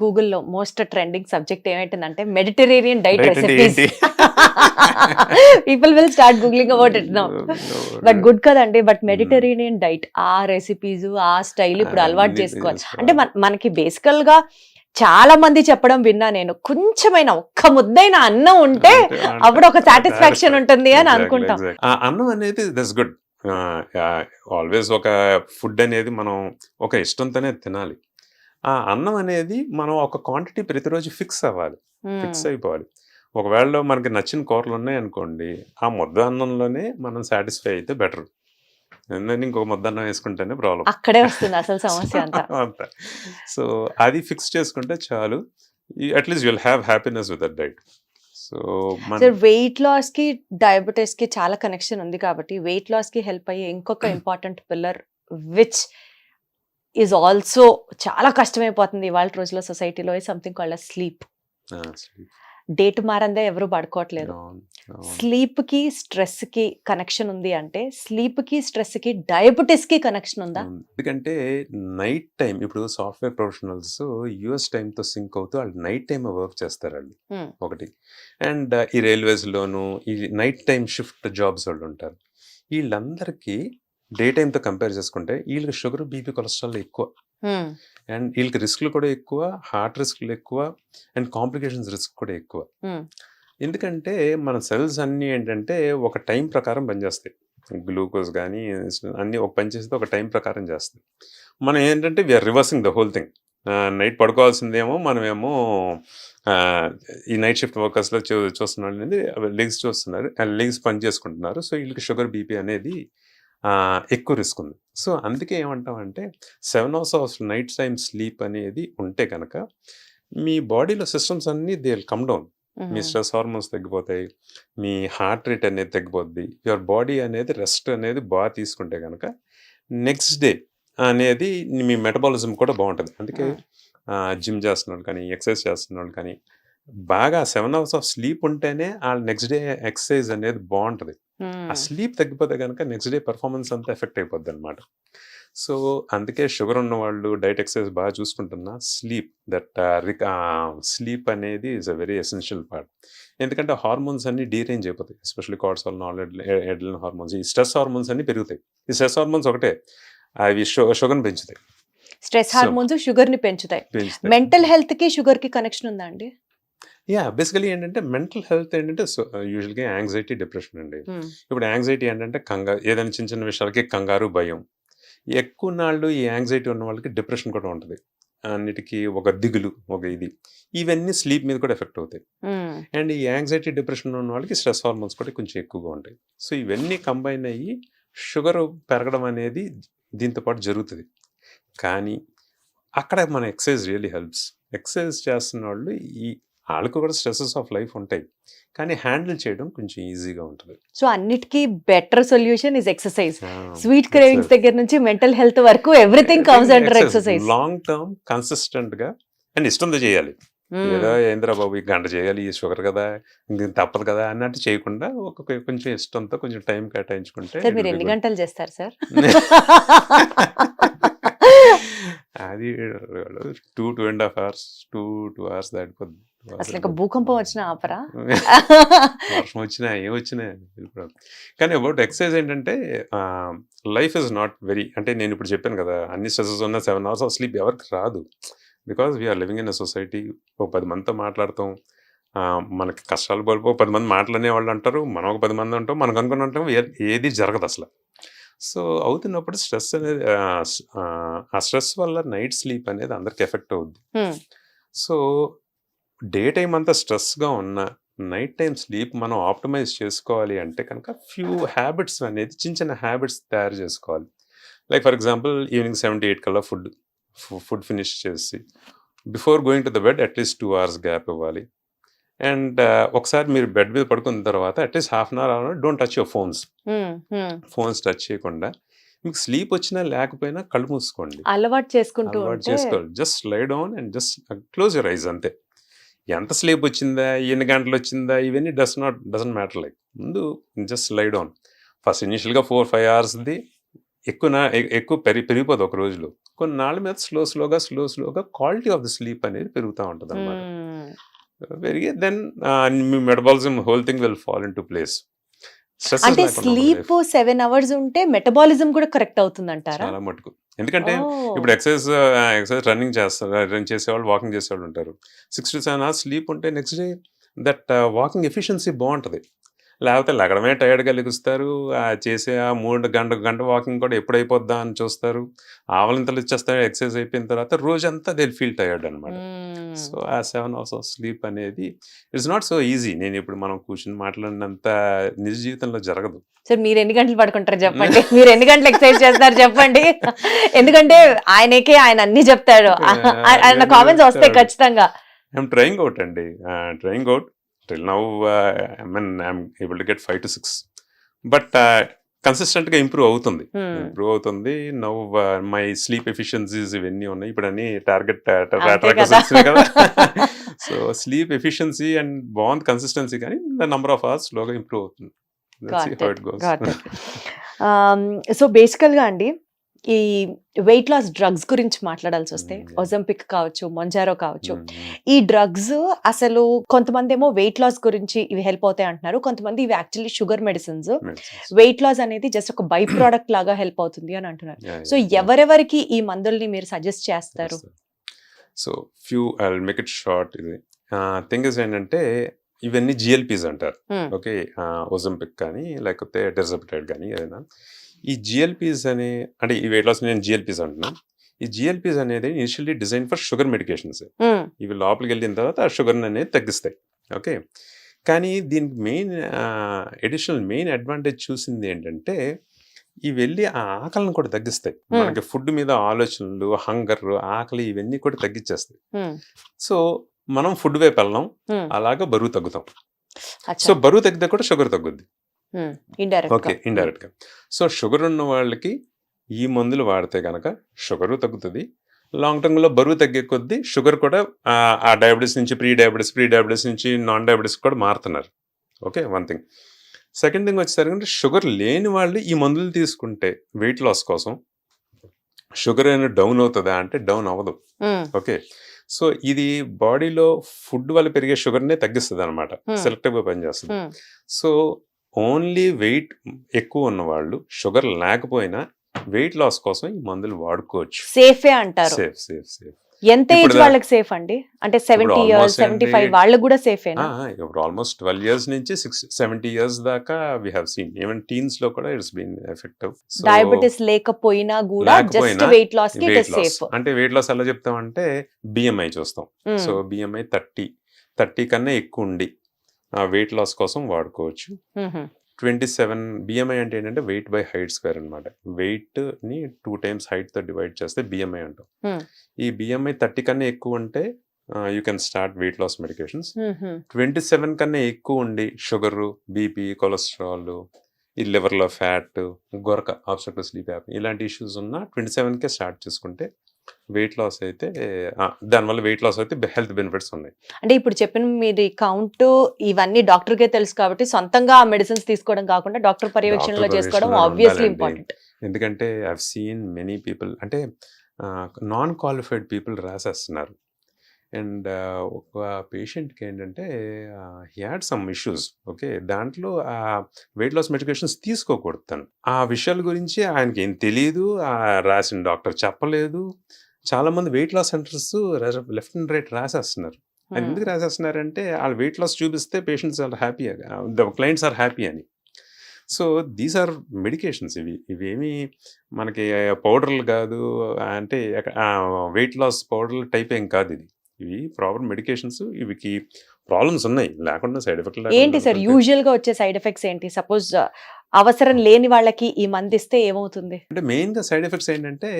గూగుల్లో మోస్ట్ ట్రెండింగ్ సబ్జెక్ట్ ఏమైందంటే Mediterranean diet recipes. People will start googling about it now. But good కదండి. But Mediterranean diet, ఆ recipes, ఆ style ఇప్పుడు అలవాటు చేసుకోవాలి. అంటే మనకి బేసికల్ గా చాలా మంది చెప్పడం విన్నా నేను, కొంచెమైనా ఒక్క ముద్దైన అన్నం ఉంటే అప్పుడు ఒక సాటిస్ఫాక్షన్ ఉంటుంది అని అనుకుంటాం. అన్నం అనేది దట్స్ గుడ్. ఆల్వేస్ ఒక ఫుడ్ అనేది మనం ఒక ఇష్టంతోనే తినాలి. ఆ అన్నం అనేది మనం ఒక క్వాంటిటీ ప్రతిరోజు ఫిక్స్ అవ్వాలి, ఫిక్స్ అయిపోవాలి. ఒకవేళ మనకి నచ్చిన కూరలు ఉన్నాయనుకోండి, ఆ ముద్ద అన్నంలోనే మనం సాటిస్ఫై అయితే బెటర్. ఎందుకంటే ఇంకొక ముద్ద అన్నం వేసుకుంటేనే ప్రాబ్లం, అక్కడే వస్తుంది అసలు సమస్య అంతా. సో అది ఫిక్స్ చేసుకుంటే చాలు, at least you'll have happiness with that diet. So weight loss కి డయాబెటీస్ కి చాలా కనెక్షన్ ఉంది కాబట్టి వెయిట్ లాస్ కి హెల్ప్ అయ్యే ఇంకొక important pillar which is also చాలా కష్టమైపోతుంది ఇవాళ రోజుల్లో సొసైటీలో, సంథింగ్ కాల్డ్ స్లీప్. డేట్ మారందే ఎవరు పడుకోవట్లేదు. అవును, అవును. స్లీప్ కి స్ట్రెస్ కి కనెక్షన్ ఉంది అంటే స్లీప్ కి స్ట్రెస్ కి డయాబెటిస్ కి కనెక్షన్ ఉందా? ఎందుకంటే నైట్ టైం ఇప్పుడు సాఫ్ట్వేర్ ప్రొఫెషనల్స్ యుఎస్ టైంతో సింక్ అవుతూ వాళ్ళు నైట్ టైం వర్క్ చేస్తారు వాళ్ళు Hmm. ఒకటి. అండ్ ఈ రైల్వేస్లోను ఈ నైట్ టైం షిఫ్ట్ జాబ్స్ వాళ్ళు ఉంటారు. వీళ్ళందరికీ డే టైంతో కంపేర్ చేసుకుంటే వీళ్ళకి షుగర్, బీపీ, కొలెస్ట్రాల్ ఎక్కువ. Hmm. అండ్ వీళ్ళకి రిస్క్లు కూడా ఎక్కువ, హార్ట్ రిస్క్లు ఎక్కువ, అండ్ కాంప్లికేషన్స్ రిస్క్ కూడా ఎక్కువ. Hmm. ఎందుకంటే మన సెల్స్ అన్నీ ఏంటంటే ఒక టైం ప్రకారం పనిచేస్తాయి. గ్లూకోజ్ కానీ అన్నీ ఒక పని చేస్తే ఒక టైం ప్రకారం చేస్తాయి. మనం ఏంటంటే we are reversing the whole thing. Night పడుకోవాల్సిందేమో మనమేమో ఆ, ఈ నైట్ షిఫ్ట్ వర్కర్స్లో చూస్తున్నారు అనేది లెగ్స్ చూస్తున్నారు, లెగ్స్ పని చేసుకుంటున్నారు. సో వీళ్ళకి షుగర్, బీపీ అనేది ఎక్కువ రిస్క్ ఉంది. సో అందుకే ఏమంటామంటే 7 hours of night time sleep అనేది ఉంటే కనుక మీ బాడీలో సిస్టమ్స్ అన్నీ they will come down. Me Hmm. Stress hormones తగ్గిపోతాయి, మీ హార్ట్ రేట్ అనేది తగ్గిపోద్ది, యువర్ బాడీ అనేది రెస్ట్ అనేది బాగా తీసుకుంటే కనుక నెక్స్ట్ డే అనేది మీ మెటబాలిజం కూడా బాగుంటుంది. అందుకే జిమ్ చేస్తున్నాడు కానీ, ఎక్సర్సైజ్ చేస్తున్నాడు కానీ బాగా 7 hours ఆఫ్ స్లీప్ ఉంటేనే ఆ నెక్స్ట్ డే ఎక్సర్సైజ్ అనేది బాగుంటుంది. ఆ Hmm. స్లీప్ తగ్గిపోతే కనుక నెక్స్ట్ డే పర్ఫార్మెన్స్ అంతా ఎఫెక్ట్ అయిపోద్ది అనమాట. సో అందుకే షుగర్ ఉన్న వాళ్ళు డైట్, ఎక్సర్సైజ్ బాగా చూసుకుంటున్నా స్లీప్ స్లీప్ అనేది is a very essential part. ఎందుకంటే హార్మోన్స్ అన్ని డీరేంజ్ అయిపోతాయి, ఎస్పెషల్లీ కార్టిసాల్, ఎడ్రినల్ హార్మోన్స్, ఈ స్ట్రెస్ హార్మోన్స్ అన్ని పెరుగుతాయి. ఈ స్ట్రెస్ హార్మోన్స్ ఒకటే అవి షుగర్ని పెంచుతాయి. స్ట్రెస్ So- హార్మోన్స్ షుగర్ ని పెంచుతాయి. మెంటల్ హెల్త్ కి షుగర్ కి కనెక్షన్ ఉందా అండి? బేసికలీ ఏంటంటే మెంటల్ హెల్త్ ఏంటంటే యూజువల్గా యాంగ్జైటీ, డిప్రెషన్ అండి. Hmm. ఇప్పుడు యాంగ్జైటీ ఏంటంటే ఏదైనా చిన్న చిన్న విషయాలకి కంగారు, భయం. ఎక్కువ నాళ్ళు ఈ యాంగ్జైటీ ఉన్న వాళ్ళకి డిప్రెషన్ కూడా ఉంటుంది. అన్నిటికీ ఒక దిగులు, ఒక ఇది, ఇవన్నీ స్లీప్ మీద కూడా ఎఫెక్ట్ అవుతాయి. Hmm. అండ్ ఈ యాంగ్జైటీ, డిప్రెషన్ ఉన్న వాళ్ళకి స్ట్రెస్ హార్మోన్స్ కూడా కొంచెం ఎక్కువగా ఉంటాయి. సో ఇవన్నీ కంబైన్ అయ్యి షుగర్ పెరగడం అనేది దీంతో పాటు జరుగుతుంది. కానీ అక్కడ మన ఎక్సర్సైజ్ రియల్లీ హెల్ప్స్. ఎక్సర్సైజ్ చేస్తున్న వాళ్ళు వాళ్ళకు కూడా స్ట్రెసెస్ ఆఫ్ లైఫ్ ఉంటాయి, కానీ హ్యాండిల్ చేయడం కొంచెం ఈజీగా ఉంటుంది. సో అన్నిటికీ better solution is exercise. Sweet cravings దగ్గర నుంచి మెంటల్ హెల్త్ వరకు everything comes under exercise. Long term consistent గా అండ్ ఇష్టంతో చేయాలి. ఏదో ఏంద్రా బాబు ఈ గంట చేయాలి, ఈ షుగర్ కదా, ఇంక తప్పదు కదా అన్నట్టు చేయకుండా కొంచెం ఇష్టంతో కొంచెం టైం కేటాయించుకుంటే సార్ మీరు ఎన్ని గంటలు చేస్తారు సార్? అది 2.5 hours, 2 hours దాటిపోద్ది. అసలు ఇంకా భూకంపం వచ్చిన ఆపరా? వర్షం వచ్చినా ఏం వచ్చినా వెళ్ళిపోవడం. కానీ అబౌట్ ఎక్సర్సైజ్ ఏంటంటే లైఫ్ ఇస్ నాట్ వెరీ, అంటే నేను ఇప్పుడు చెప్పాను కదా, అన్ని స్ట్రెసెస్ ఉన్న 7 hours ఆఫ్ స్లీప్ ఎవరికి రాదు. Because we're living in a society. ఒక 10 మందితో మాట్లాడతాం, మనకి కష్టాలు పడిపో 10 మంది మాట్లాడే వాళ్ళు అంటారు, మనం ఒక 10 మంది ఉంటాం, మనకు అనుకుని ఉంటాం, ఏది జరగదు అసలు. సో అవుతున్నప్పుడు స్ట్రెస్ అనేది ఆ స్ట్రెస్ వల్ల నైట్ స్లీప్ అనేది అందరికి ఎఫెక్ట్ అవుద్ది. Hmm. సో డే టైం అంతా స్ట్రెస్గా ఉన్న నైట్ టైం స్లీప్ మనం ఆప్టిమైజ్ చేసుకోవాలి అంటే కనుక ఫ్యూ హ్యాబిట్స్ అనేది, చిన్న చిన్న హ్యాబిట్స్ తయారు చేసుకోవాలి. Like for example evening 7 to 8 కల్లా ఫుడ్ ఫినిష్ చేసి before going to the bed at least 2 hours gap ఇవ్వాలి. అండ్ ఒకసారి మీరు బెడ్ మీద పడుకున్న తర్వాత at least half an hour don't touch your phones. Phones touch చేయకుండా, మీకు స్లీప్ వచ్చినా లేకపోయినా కళ్ళు మూసుకోండి, అలవాటు చేసుకుంటూ అలవాటు ఉంటే చేసుకోవాలి. Just lie down and just close your eyes అంతే. ఎంత స్లీప్ వచ్చిందా, ఎన్ని గంటలు వచ్చిందా, ఇవన్నీ డజంట్ మ్యాటర్. లైక్ ముందు జస్ట్ లై డౌన్. ఫస్ట్ ఇనిషియల్గా 4-5 hours ఎక్కువ పెరిగిపోదు ఒక రోజులో. కొన్ని నాళ్ళ మీద స్లోగా క్వాలిటీ ఆఫ్ ద స్లీప్ అనేది పెరుగుతూ ఉంటుంది అనమాట. పెరిగి దెన్ మీ metabolism whole thing will fall in to place. అంటే స్లీప్ 7 hours ఉంటే మెటబాలిజం కూడా కరెక్ట్ అవుతుంది అంటారా? చాలా మటుకు. ఎందుకంటే ఇప్పుడు ఎక్సర్సైజ్ రన్నింగ్ చేసేవాళ్ళు, వాకింగ్ చేసేవాళ్ళు ఉంటారు. 6 to 7 hours స్లీప్ ఉంటే next day that walking efficiency బాగుంటుంది. లేకపోతే లగడమే టైర్డ్గా లెగుస్తారు, చేసే ఆ 3 గంట వాకింగ్ కూడా ఎప్పుడైపోద్దా అని చూస్తారు, ఆవలింతలు ఇచ్చేస్తారు. ఎక్సర్సైజ్ అయిపోయిన తర్వాత రోజంతా దే ఫీల్ టైర్డ్ అనమాట. సో ఆ 7 hours ఆఫ్ స్లీప్ అనేది ఇట్స్ నాట్ సో ఈజీ. నేను ఇప్పుడు మనం కూర్చొని మాట్లాడినంత నిజ జీవితంలో జరగదు. సార్ మీరు ఎన్ని గంటలు పడుకుంటారు చెప్పండి? మీరు ఎన్ని గంటలు ఎక్సర్సైజ్ చేస్తారు చెప్పండి? ఎందుకంటే ఆయన అన్ని చెప్తాడు, ఆయన కామెంట్స్ వస్తాయి ఖచ్చితంగా. ఐఎమ్ ట్రయింగ్ అవుట్ అండి, trying out till now. I'm able to get 5 to 6, but కన్సిస్టెంట్గా ఇంప్రూవ్ అవుతుంది. నౌ మై స్లీప్ ఎఫిషియన్సీస్ ఇవన్నీ ఉన్నాయి. ఇప్పుడు అన్ని టార్గెట్ వచ్చినాయి కదా. సో స్లీప్ ఎఫిషియన్సీ అండ్ బాగుంది కన్సిస్టెన్సీ, కానీ ద నంబర్ ఆఫ్ అవర్స్ స్లోగా ఇంప్రూవ్ అవుతుంది. సో బేసికల్గా అండి, ఈ వెయిట్ లాస్ డ్రగ్స్ గురించి మాట్లాడాల్సి వస్తే ఒజంపిక్ కావచ్చు, మొంజారో కావచ్చు, ఈ డ్రగ్స్ అసలు కొంతమంది ఏమో వెయిట్ లాస్ గురించి ఇవి హెల్ప్ అవుతాయి అంటున్నారు, కొంతమంది ఇవి actually sugar medicines, weight loss అనేది జస్ట్ ఒక బై ప్రోడక్ట్ లాగా హెల్ప్ అవుతుంది అని అంటున్నారు. సో ఎవరెవరికి ఈ మందుల్ని మీరు సజెస్ట్ చేస్తారు? So I will make it short. ఇది థింగ్ ఇస్ ఏంటంటే ఇవన్నీ జిఎల్పీస్ అంటారు. ఓకే, ఒజంపిక్ కానీ లేకపోతే టెర్జపెటైడ్ కానీ ఏదైనా, ఈ జిఎల్పీస్ అంటే ఈ వెయిట్ లాస్ నేను జిఎల్పీస్ అంటున్నాను. ఈ జిఎల్పీస్ అనేది initially design for sugar medications. ఇవి లోపలికి వెళ్ళిన తర్వాత ఆ షుగర్ అనేది తగ్గిస్తాయి. ఓకే, కానీ దీనికి మెయిన్ అడ్వాంటేజ్ చూసింది ఏంటంటే ఇవి వెళ్ళి ఆ ఆకలిని కూడా తగ్గిస్తాయి. మనకి ఫుడ్ మీద ఆలోచనలు, హంగర్, ఆకలి ఇవన్నీ కూడా తగ్గించేస్తాయి. సో మనం ఫుడ్ వైపు వెళ్ళాం, అలాగా బరువు తగ్గుతాం. సో బరువు తగ్గితే కూడా షుగర్ తగ్గుద్ది. ఓకే, ఇండైరెక్ట్ గా. సో షుగర్ ఉన్న వాళ్ళకి ఈ మందులు వాడితే కనుక షుగర్ తగ్గుతుంది. లాంగ్ టర్మ్ లో బరువు తగ్గే కొద్దీ షుగర్ కూడా ఆ డయాబెటీస్ నుంచి ప్రీ డయాబెటీస్ నుంచి నాన్ డయాబెటీస్ కూడా మారుతున్నారు. Okay, one thing. Second thing వచ్చేసరికి షుగర్ లేని వాళ్ళు ఈ మందులు తీసుకుంటే వెయిట్ లాస్ కోసం షుగర్ అయినా డౌన్ అవుతుందా అంటే డౌన్ అవ్వదు. ఓకే, సో ఇది బాడీలో ఫుడ్ వల్ల పెరిగే షుగర్నే తగ్గిస్తుంది అనమాట, సెలెక్టివ్గా పనిచేస్తుంది. సో ఓన్లీ వెయిట్ ఎక్కువ ఉన్న వాళ్ళు షుగర్ లేకపోయినా వెయిట్ లాస్ కోసం ఈ మందులు వాడుకోవచ్చు. సేఫే అంటారు. సేఫ్. ఎంత ఏజ్ వాళ్ళకి సేఫ్ అండి? అంటే 70 years 75 వాళ్ళకి కూడా సేఫేనా? ఇప్పుడు ఆల్మోస్ట్ 12 years నుంచి 70 years దాకా we have seen. Even teens లో కూడా ఇట్స్ బీన్ ఎఫెక్టివ్. డయాబెటిస్ లేకపోయినా కూడా జస్ట్ వెయిట్ లాస్ కి ఇట్ ఇస్ సేఫ్. అంటే వెయిట్ లాస్ ఎలా చెప్తామంటే బిఎంఐ చూస్తాం. సో బిఎంఐ 30 కన్నా ఎక్కువ ఉండి వెయిట్ లాస్ కోసం వాడుకోవచ్చు. 27 బిఎంఐ అంటే ఏంటంటే వెయిట్ బై హైట్ స్క్వేర్ అనమాట. వెయిట్ ని 2 times హైట్ తో డివైడ్ చేస్తే బిఎంఐ అంటాం. ఈ బిఎంఐ 30 కన్నా ఎక్కువ ఉంటే you can start weight loss medications. 27 కన్నా ఎక్కువ ఉండి షుగర్, బీపీ, కొలెస్ట్రాల్, ఈ లివర్ లో ఫ్యాట్, గొరక, ఆబ్స్ట్రక్టివ్ స్లీప్ యాప్నియా ఇలాంటి ఇష్యూస్ ఉన్న 27కే స్టార్ట్ చేసుకుంటే వెయిట్ లాస్ అయితే దానివల్ల వెయిట్ లాస్ అయితే హెల్త్ బెనిఫిట్స్ ఉన్నాయి. అంటే ఇప్పుడు చెప్పిన మీరు కౌంట్ ఇవన్నీ డాక్టర్కే తెలుసు కాబట్టి సొంతంగా ఆ మెడిసిన్స్ తీసుకోవడం కాకుండా డాక్టర్ పర్యవేక్షణలో చేసుకోవడం ఆబ్వియస్లీ ఇంపార్టెంట్. ఎందుకంటే I have seen many people అంటే నాన్ క్వాలిఫైడ్ పీపుల్ రాసేస్తున్నారు. అండ్ ఒక పేషెంట్కి ఏంటంటే he had some issues. Okay, దాంట్లో ఆ వెయిట్ లాస్ మెడికేషన్స్ తీసుకోకూడదు. తను ఆ విషయాల గురించి ఆయనకి ఏం తెలియదు, రాసిన డాక్టర్ చెప్పలేదు. చాలా మంది weight loss centers left and right రాసేస్తున్నారు. అది ఎందుకు రాసేస్తున్నారంటే వాళ్ళు వెయిట్ లాస్ చూపిస్తే patients are happy, the clients are happy అని. So these are medications. ఇవేమి మనకి పౌడర్లు కాదు, అంటే వెయిట్ లాస్ పౌడర్లు టైప్ ఏం కాదు. ఇవి ప్రాపర్ మెడికేషన్స్. ఇవికి ప్రాబ్లమ్స్ ఉన్నాయి, లేకుండా సైడ్ ఎఫెక్ట్ ఏంటి సార్ యూజువల్ గా వచ్చే సైడ్ ఎఫెక్ట్స్ ఏంటి? సపోజ్ అవసరం లేని వాళ్ళకి ఈ మందు ఇస్తే ఏమవుతుంది? అంటే మెయిన్ గా సైడ్ ఎఫెక్ట్స్ ఏంటంటే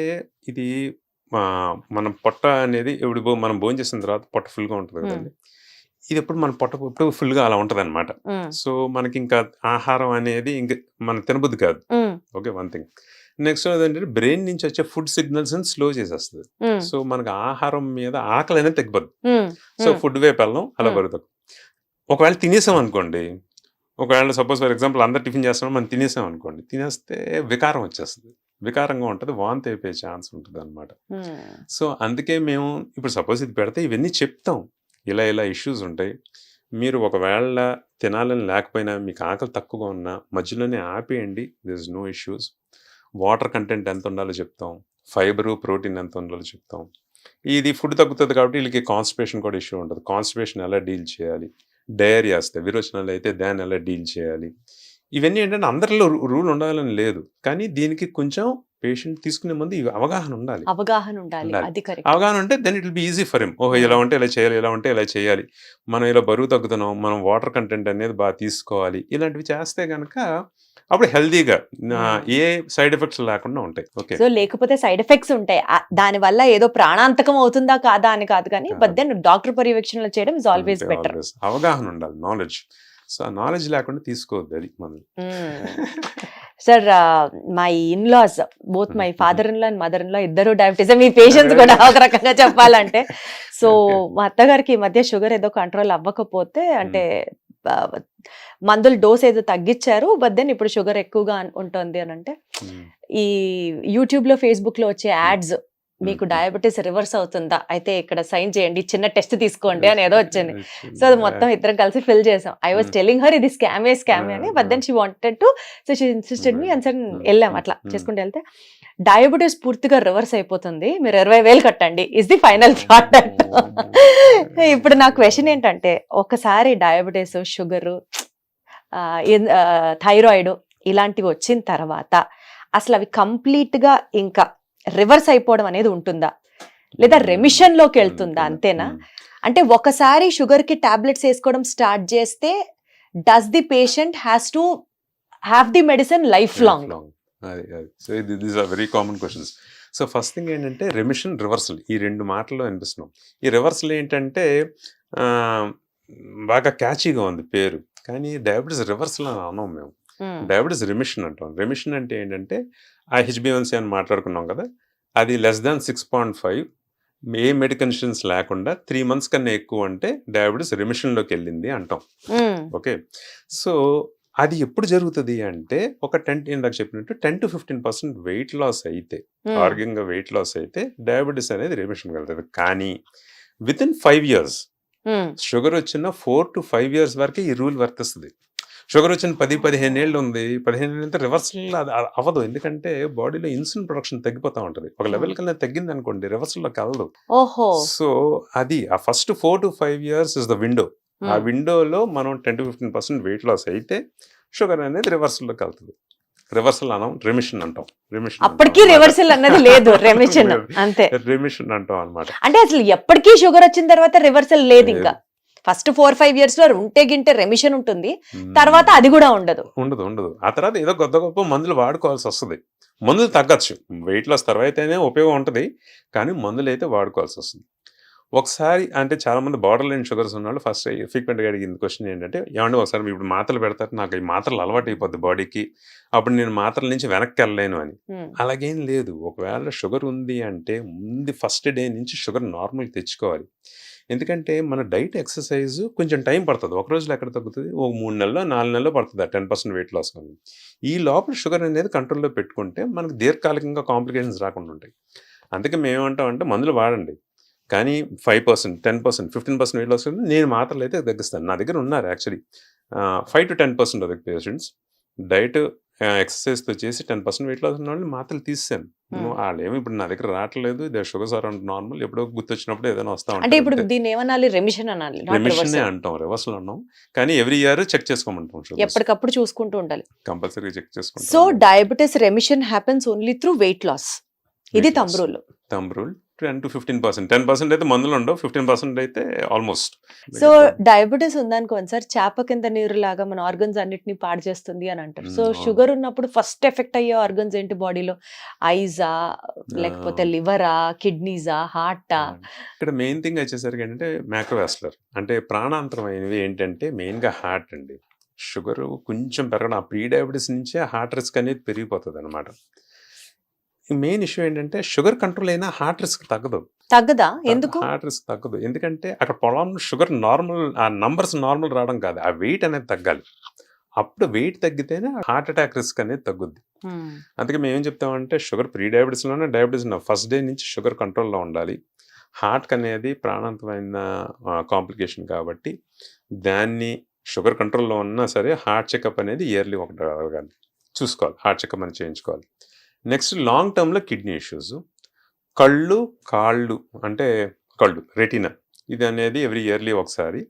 ఇది మనం పొట్ట అనేది ఇప్పుడు మనం భోజనం చేసిన తర్వాత పొట్ట ఫుల్ గా ఉంటుంది కదండి. ఇది ఎప్పుడు మన పొట్ట ఫుల్ గా అలా ఉంటది అనమాట. సో మనకి ఇంకా ఆహారం అనేది ఇంకా మన తినబుద్ధి కాదు. Okay, one thing. నెక్స్ట్ ఏంటంటే బ్రెయిన్ నుంచి వచ్చే ఫుడ్ సిగ్నల్స్ స్లో చేసేస్తుంది. సో మనకు ఆహారం మీద ఆకలి అనేది తగ్గిపోద్ది. సో ఫుడ్ వైపు వెళ్ళడం అలా పెరుగుతాం. ఒకవేళ తినేసాం అనుకోండి, ఒకవేళ సపోజ్ ఫర్ ఎగ్జాంపుల్ అందరు టిఫిన్ చేస్తున్నాం, మనం తినేసాం అనుకోండి, తినేస్తే వికారం వచ్చేస్తుంది. వికారంగా ఉంటుంది, వాంతి అయిపోయే ఛాన్స్ ఉంటుంది అనమాట. సో అందుకే మేము ఇప్పుడు సపోజ్ ఇది పెడితే ఇవన్నీ చెప్తాం, ఇలా ఇష్యూస్ ఉంటాయి. మీరు ఒకవేళ తినాలని లేకపోయినా, మీకు ఆకలి తక్కువగా ఉన్నా మధ్యలోనే ఆపేయండి, there is no issues. Water content ఎంత ఉండాలో చెప్తాం, ఫైబరు, ప్రోటీన్ ఎంత ఉండాలో చెప్తాం. ఇది ఫుడ్ తగ్గుతుంది కాబట్టి వీళ్ళకి కాన్స్టిపేషన్ కూడా ఇష్యూ ఉంటుంది. కాన్స్టిపేషన్ ఎలా డీల్ చేయాలి, డయేరియా వస్తే, విరోచనాలు అయితే దాన్ని ఎలా డీల్ చేయాలి, ఇవన్నీ ఏంటంటే అందరిలో రూల్ ఉండాలని లేదు, కానీ దీనికి కొంచెం పేషెంట్ తీసుకునే ముందు అవగాహన ఉండాలి. అవగాహన ఉంటే then it will be easy for him. ఓహో, ఇలా ఉంటే ఇలా చేయాలి, ఇలా ఉంటే ఇలా చేయాలి, మనం ఇలా బరువు తగ్గుతున్నాం, మనం వాటర్ కంటెంట్ అనేది బాగా తీసుకోవాలి, ఇలాంటివి చేస్తే కనుక అప్పుడు హెల్దీగా ఏ సైడ్ ఎఫెక్ట్స్ లేకుండా ఉంటాయి. ఓకే, సో లేకపోతే సైడ్ ఎఫెక్ట్స్ ఉంటాయి, దాని వల్ల ఏదో ప్రాణాంతకం అవుతుందా కాదా అని కాదు, కానీ బట్ దెన్ డాక్టర్ పర్యవేక్షణలో చేయడం ఇస్ ఆల్వేస్ బెటర్. అవగాహన ఉండాలి, నాలెడ్జ్. సో ఆ నాలెడ్జ్ లేకుండా తీసుకోవద్దు అది మనం. Sir my in laws both my father in law and mother in law ఇద్దరు డయాబెటీస్, మీ పేషెంట్స్ కూడా ఒక రకంగా చెప్పాలంటే. సో మా అత్తగారికి ఈ మధ్య షుగర్ ఏదో కంట్రోల్ అవ్వకపోతే, అంటే మందుల డోస్ ఏదో తగ్గించారు, బట్ దెన్ ఇప్పుడు షుగర్ ఎక్కువగా ఉంటుంది అని అంటే, ఈ యూట్యూబ్ లో ఫేస్బుక్ లో వచ్చే యాడ్స్, మీకు డయాబెటీస్ రివర్స్ అవుతుందా, అయితే ఇక్కడ సైన్ చేయండి, చిన్న టెస్ట్ తీసుకోండి అని ఏదో వచ్చింది. సో అది మొత్తం ఇద్దరం కలిసి ఫిల్ చేసాం. ఐ వాజ్ టెలింగ్ హర్ ఇది స్కామే అని, but then she wanted to, so she insisted me and వెళ్ళాం అట్లా చేసుకుంటూ వెళ్తే, డయాబెటీస్ పూర్తిగా రివర్స్ అయిపోతుంది, మీరు 20,000 కట్టండి ఇస్ ది ఫైనల్ ప్రోడక్ట్. ఇప్పుడు నా క్వశ్చన్ ఏంటంటే, ఒకసారి డయాబెటీస్, షుగర్, థైరాయిడ్ ఇలాంటివి వచ్చిన తర్వాత అసలు అవి కంప్లీట్ గా ఇంకా రివర్స్ అయిపోవడం అనేది ఉంటుందా, లేదా రెమిషన్ లోకి వెళ్తుందా, అంతేనా? అంటే ఒకసారి షుగర్ కి టాబ్లెట్స్ వేసుకోవడం స్టార్ట్ చేస్తే does the patient has to have the medicine life long? So these are very common questions. So first thing ఏంటంటే రెమిషన్, రివర్సల్, ఈ రెండు మాటల్లో అనిపిస్తున్నాం. ఈ రివర్సల్ ఏంటంటే బాగా క్యాచీగా ఉంది పేరు, కానీ డయాబెటీస్ రివర్సల్ అని అన్నాం మేము. డయాబెటీస్ రెమిషన్ అంటాం. రెమిషన్ అంటే ఏంటంటే ఆ HbA1c అని మాట్లాడుకున్నాం కదా, అది <6.5 ఏ మెడికేషన్స్ లేకుండా 3 months కన్నా ఎక్కువ అంటే డయాబెటీస్ రెమిషన్లోకి వెళ్ళింది అంటాం. ఓకే, సో అది ఎప్పుడు జరుగుతుంది అంటే ఒక ఇందాక చెప్పినట్టు 10 to 15% వెయిట్ లాస్ అయితే, ఆరోగ్యంగా వెయిట్ లాస్ అయితే డయాబెటీస్ అనేది రెమిషన్కి వెళ్తుంది. కానీ విత్ ఇన్ 5 years షుగర్ వచ్చిన 4 to 5 years వరకు ఈ రూల్ వర్తిస్తుంది. షుగర్ వచ్చిన 10-15 ఏళ్ళు ఉంది, 15 ఏళ్ళంతా రివర్సల్ అవ్వదు, ఎందుకంటే బాడీలో ఇన్సులిన్ ప్రొడక్షన్ తగ్గిపోతా ఉంటుంది. ఒక లెవెల్ కన్నా తగ్గింది అనుకోండి, రివర్సల్లోకి వెళ్ళదు. సో అది ఆ first 4 to 5 years is the window. ఆ విండోలో మనం 10 to 15% వెయిట్ లాస్ అయితే షుగర్ అనేది రివర్సల్లోకి వెళ్తుంది. రివర్సల్ అనం, రెమిషన్ అంటాం. రెమిషన్ అప్పటికీ రివర్సల్ అన్నది లేదు, రెమిషన్ అంతే. రెమిషన్ అంటాం అనమాట. అంటే అసలు ఎప్పటికీ షుగర్ వచ్చిన తర్వాత రివర్సల్ లేదు, ఇంకా ఫస్ట్ 4-5 years లో ఉంటే గింటే రెమిషన్ ఉంటుంది, తర్వాత అది కూడా ఉండదు. ఆ తర్వాత ఏదో గొప్ప మందులు వాడుకోవాల్సి వస్తుంది. మందులు తగ్గచ్చు, వెయిట్ లాస్ తర్వాతనే ఉపయోగం ఉంటుంది, కానీ మందులు అయితే వాడుకోవాల్సి వస్తుంది. ఒకసారి అంటే చాలా మంది బార్డర్ లైన్ షుగర్స్ ఉన్న వాళ్ళు ఫస్ట్ ఫ్రీక్వెంట్గా అడిగింది క్వశ్చన్ ఏంటంటే, ఏమంటే ఒకసారి ఇప్పుడు మాత్రలు పెడతారు, నాకు ఈ మాత్రలు అలవాటు అయిపోద్ది బాడీకి, అప్పుడు నేను మాత్రల నుంచి వెనక్కి వెళ్ళలేను అని. అలాగేం లేదు. ఒకవేళ షుగర్ ఉంది అంటే ముందు ఫస్ట్ డే నుంచి షుగర్ నార్మల్ తెచ్చుకోవాలి. ఎందుకంటే మన డైట్, ఎక్సర్సైజ్ కొంచెం టైం పడుతుంది. ఒక రోజులో ఎక్కడ తగ్గుతుంది, ఒక 3 నెలలో 4 నెలలో పడుతుంది 10% వెయిట్ లాస్ కానీ. ఈ లోపల షుగర్ అనేది కంట్రోల్లో పెట్టుకుంటే మనకు దీర్ఘకాలికంగా కాంప్లికేషన్స్ రాకుండా ఉంటాయి. అందుకే మేమేమంటామంటే మందులు వాడండి, కానీ 5%, 10%, 15% వెయిట్ లాస్ నేను మాత్రలు అయితే తగ్గిస్తాను. నా దగ్గర ఉన్నారు actually 5 to 10% of the patients diet, ఎక్సర్సైజ్తో చేసి 10% వెయిట్ లాస్ ఉన్న వాళ్ళు మాత్రలు తీసాను. వాళ్ళు ఏమి ఇప్పుడు నా దగ్గర రావట్లేదు, ఇదే షుగర్స్ ఆర్ నార్మల్, ఎప్పుడో గుర్తొచ్చినప్పుడు ఏదైనా వస్తా అంటే ఇప్పుడు దీన్ని ఏమనాలి, రెమిషన్ అనాలి, రెమిషన్ అంటాం, రివర్సల్ అన్నాం. కానీ ఎవ్రీ ఇయర్ చెక్ చేసుకోమంటాం, ఎప్పటికప్పుడు చూసుకుంటూ ఉండాలి, కంపల్సరీ చెక్ చేసుకుంటాం. So diabetes remission happens only through weight loss, ఇది థంబ్ రూల్. 10 to 15%, 10% అయితే మందులు ఉండవు, 15% అయితే ఆల్మోస్ట్. సో డయాబెటీస్ ఉందనుకోండి సార్, చేప కింద నీరు లాగా మన ఆర్గన్స్ అన్నిటిని పాడు చేస్తుంది అని అంటారు. సో షుగర్ ఉన్నప్పుడు ఫస్ట్ ఎఫెక్ట్ అయ్యే ఆర్గన్స్ ఏంటి బాడీలో? ఐజా, లేకపోతే లివరా, కిడ్నీసా, హార్టా? ఇక్కడ మెయిన్ థింగ్ వచ్చేసరికి ఏంటంటే మ్యాక్రోవాస్కులర్, అంటే ప్రాణాంతరమైనవి ఏంటంటే మెయిన్గా హార్ట్ అండి. షుగర్ కొంచెం పెరగడం, ఆ ప్రీ డయాబెటీస్ నుంచే హార్ట్ రిస్క్ అనేది పెరిగిపోతుంది అనమాట. మెయిన్ ఇష్యూ ఏంటంటే షుగర్ కంట్రోల్ అయినా హార్ట్ రిస్క్ తగ్గదా? ఎందుకు హార్ట్ రిస్క్ తగ్గదు? ఎందుకంటే అక్కడ పొలంలో షుగర్ నార్మల్, ఆ నంబర్స్ నార్మల్ రావడం కాదు, ఆ వెయిట్ అనేది తగ్గాలి. అప్పుడు వెయిట్ తగ్గితేనే హార్ట్ అటాక్ రిస్క్ అనేది తగ్గుద్ది. అందుకే మేము ఏం చెప్తామంటే షుగర్ ప్రీ డయాబెటీస్లోనే, డయాబెటీస్ ఫస్ట్ డే నుంచి షుగర్ కంట్రోల్లో ఉండాలి. హార్ట్ అనేది ప్రాణాంతమైన కాంప్లికేషన్ కాబట్టి దాన్ని షుగర్ కంట్రోల్లో ఉన్నా సరే హార్ట్ చెకప్ అనేది ఇయర్లీ ఒకటి చూసుకోవాలి, హార్ట్ చెకప్ అని చేయించుకోవాలి. నెక్స్ట్ లాంగ్ టర్మ్లో కిడ్నీ ఇష్యూస్, కళ్ళు, కాళ్ళు, అంటే కళ్ళు, రెటీనా, ఇది అనేది ఎవ్రీ ఇయర్లీ ఒకసారి.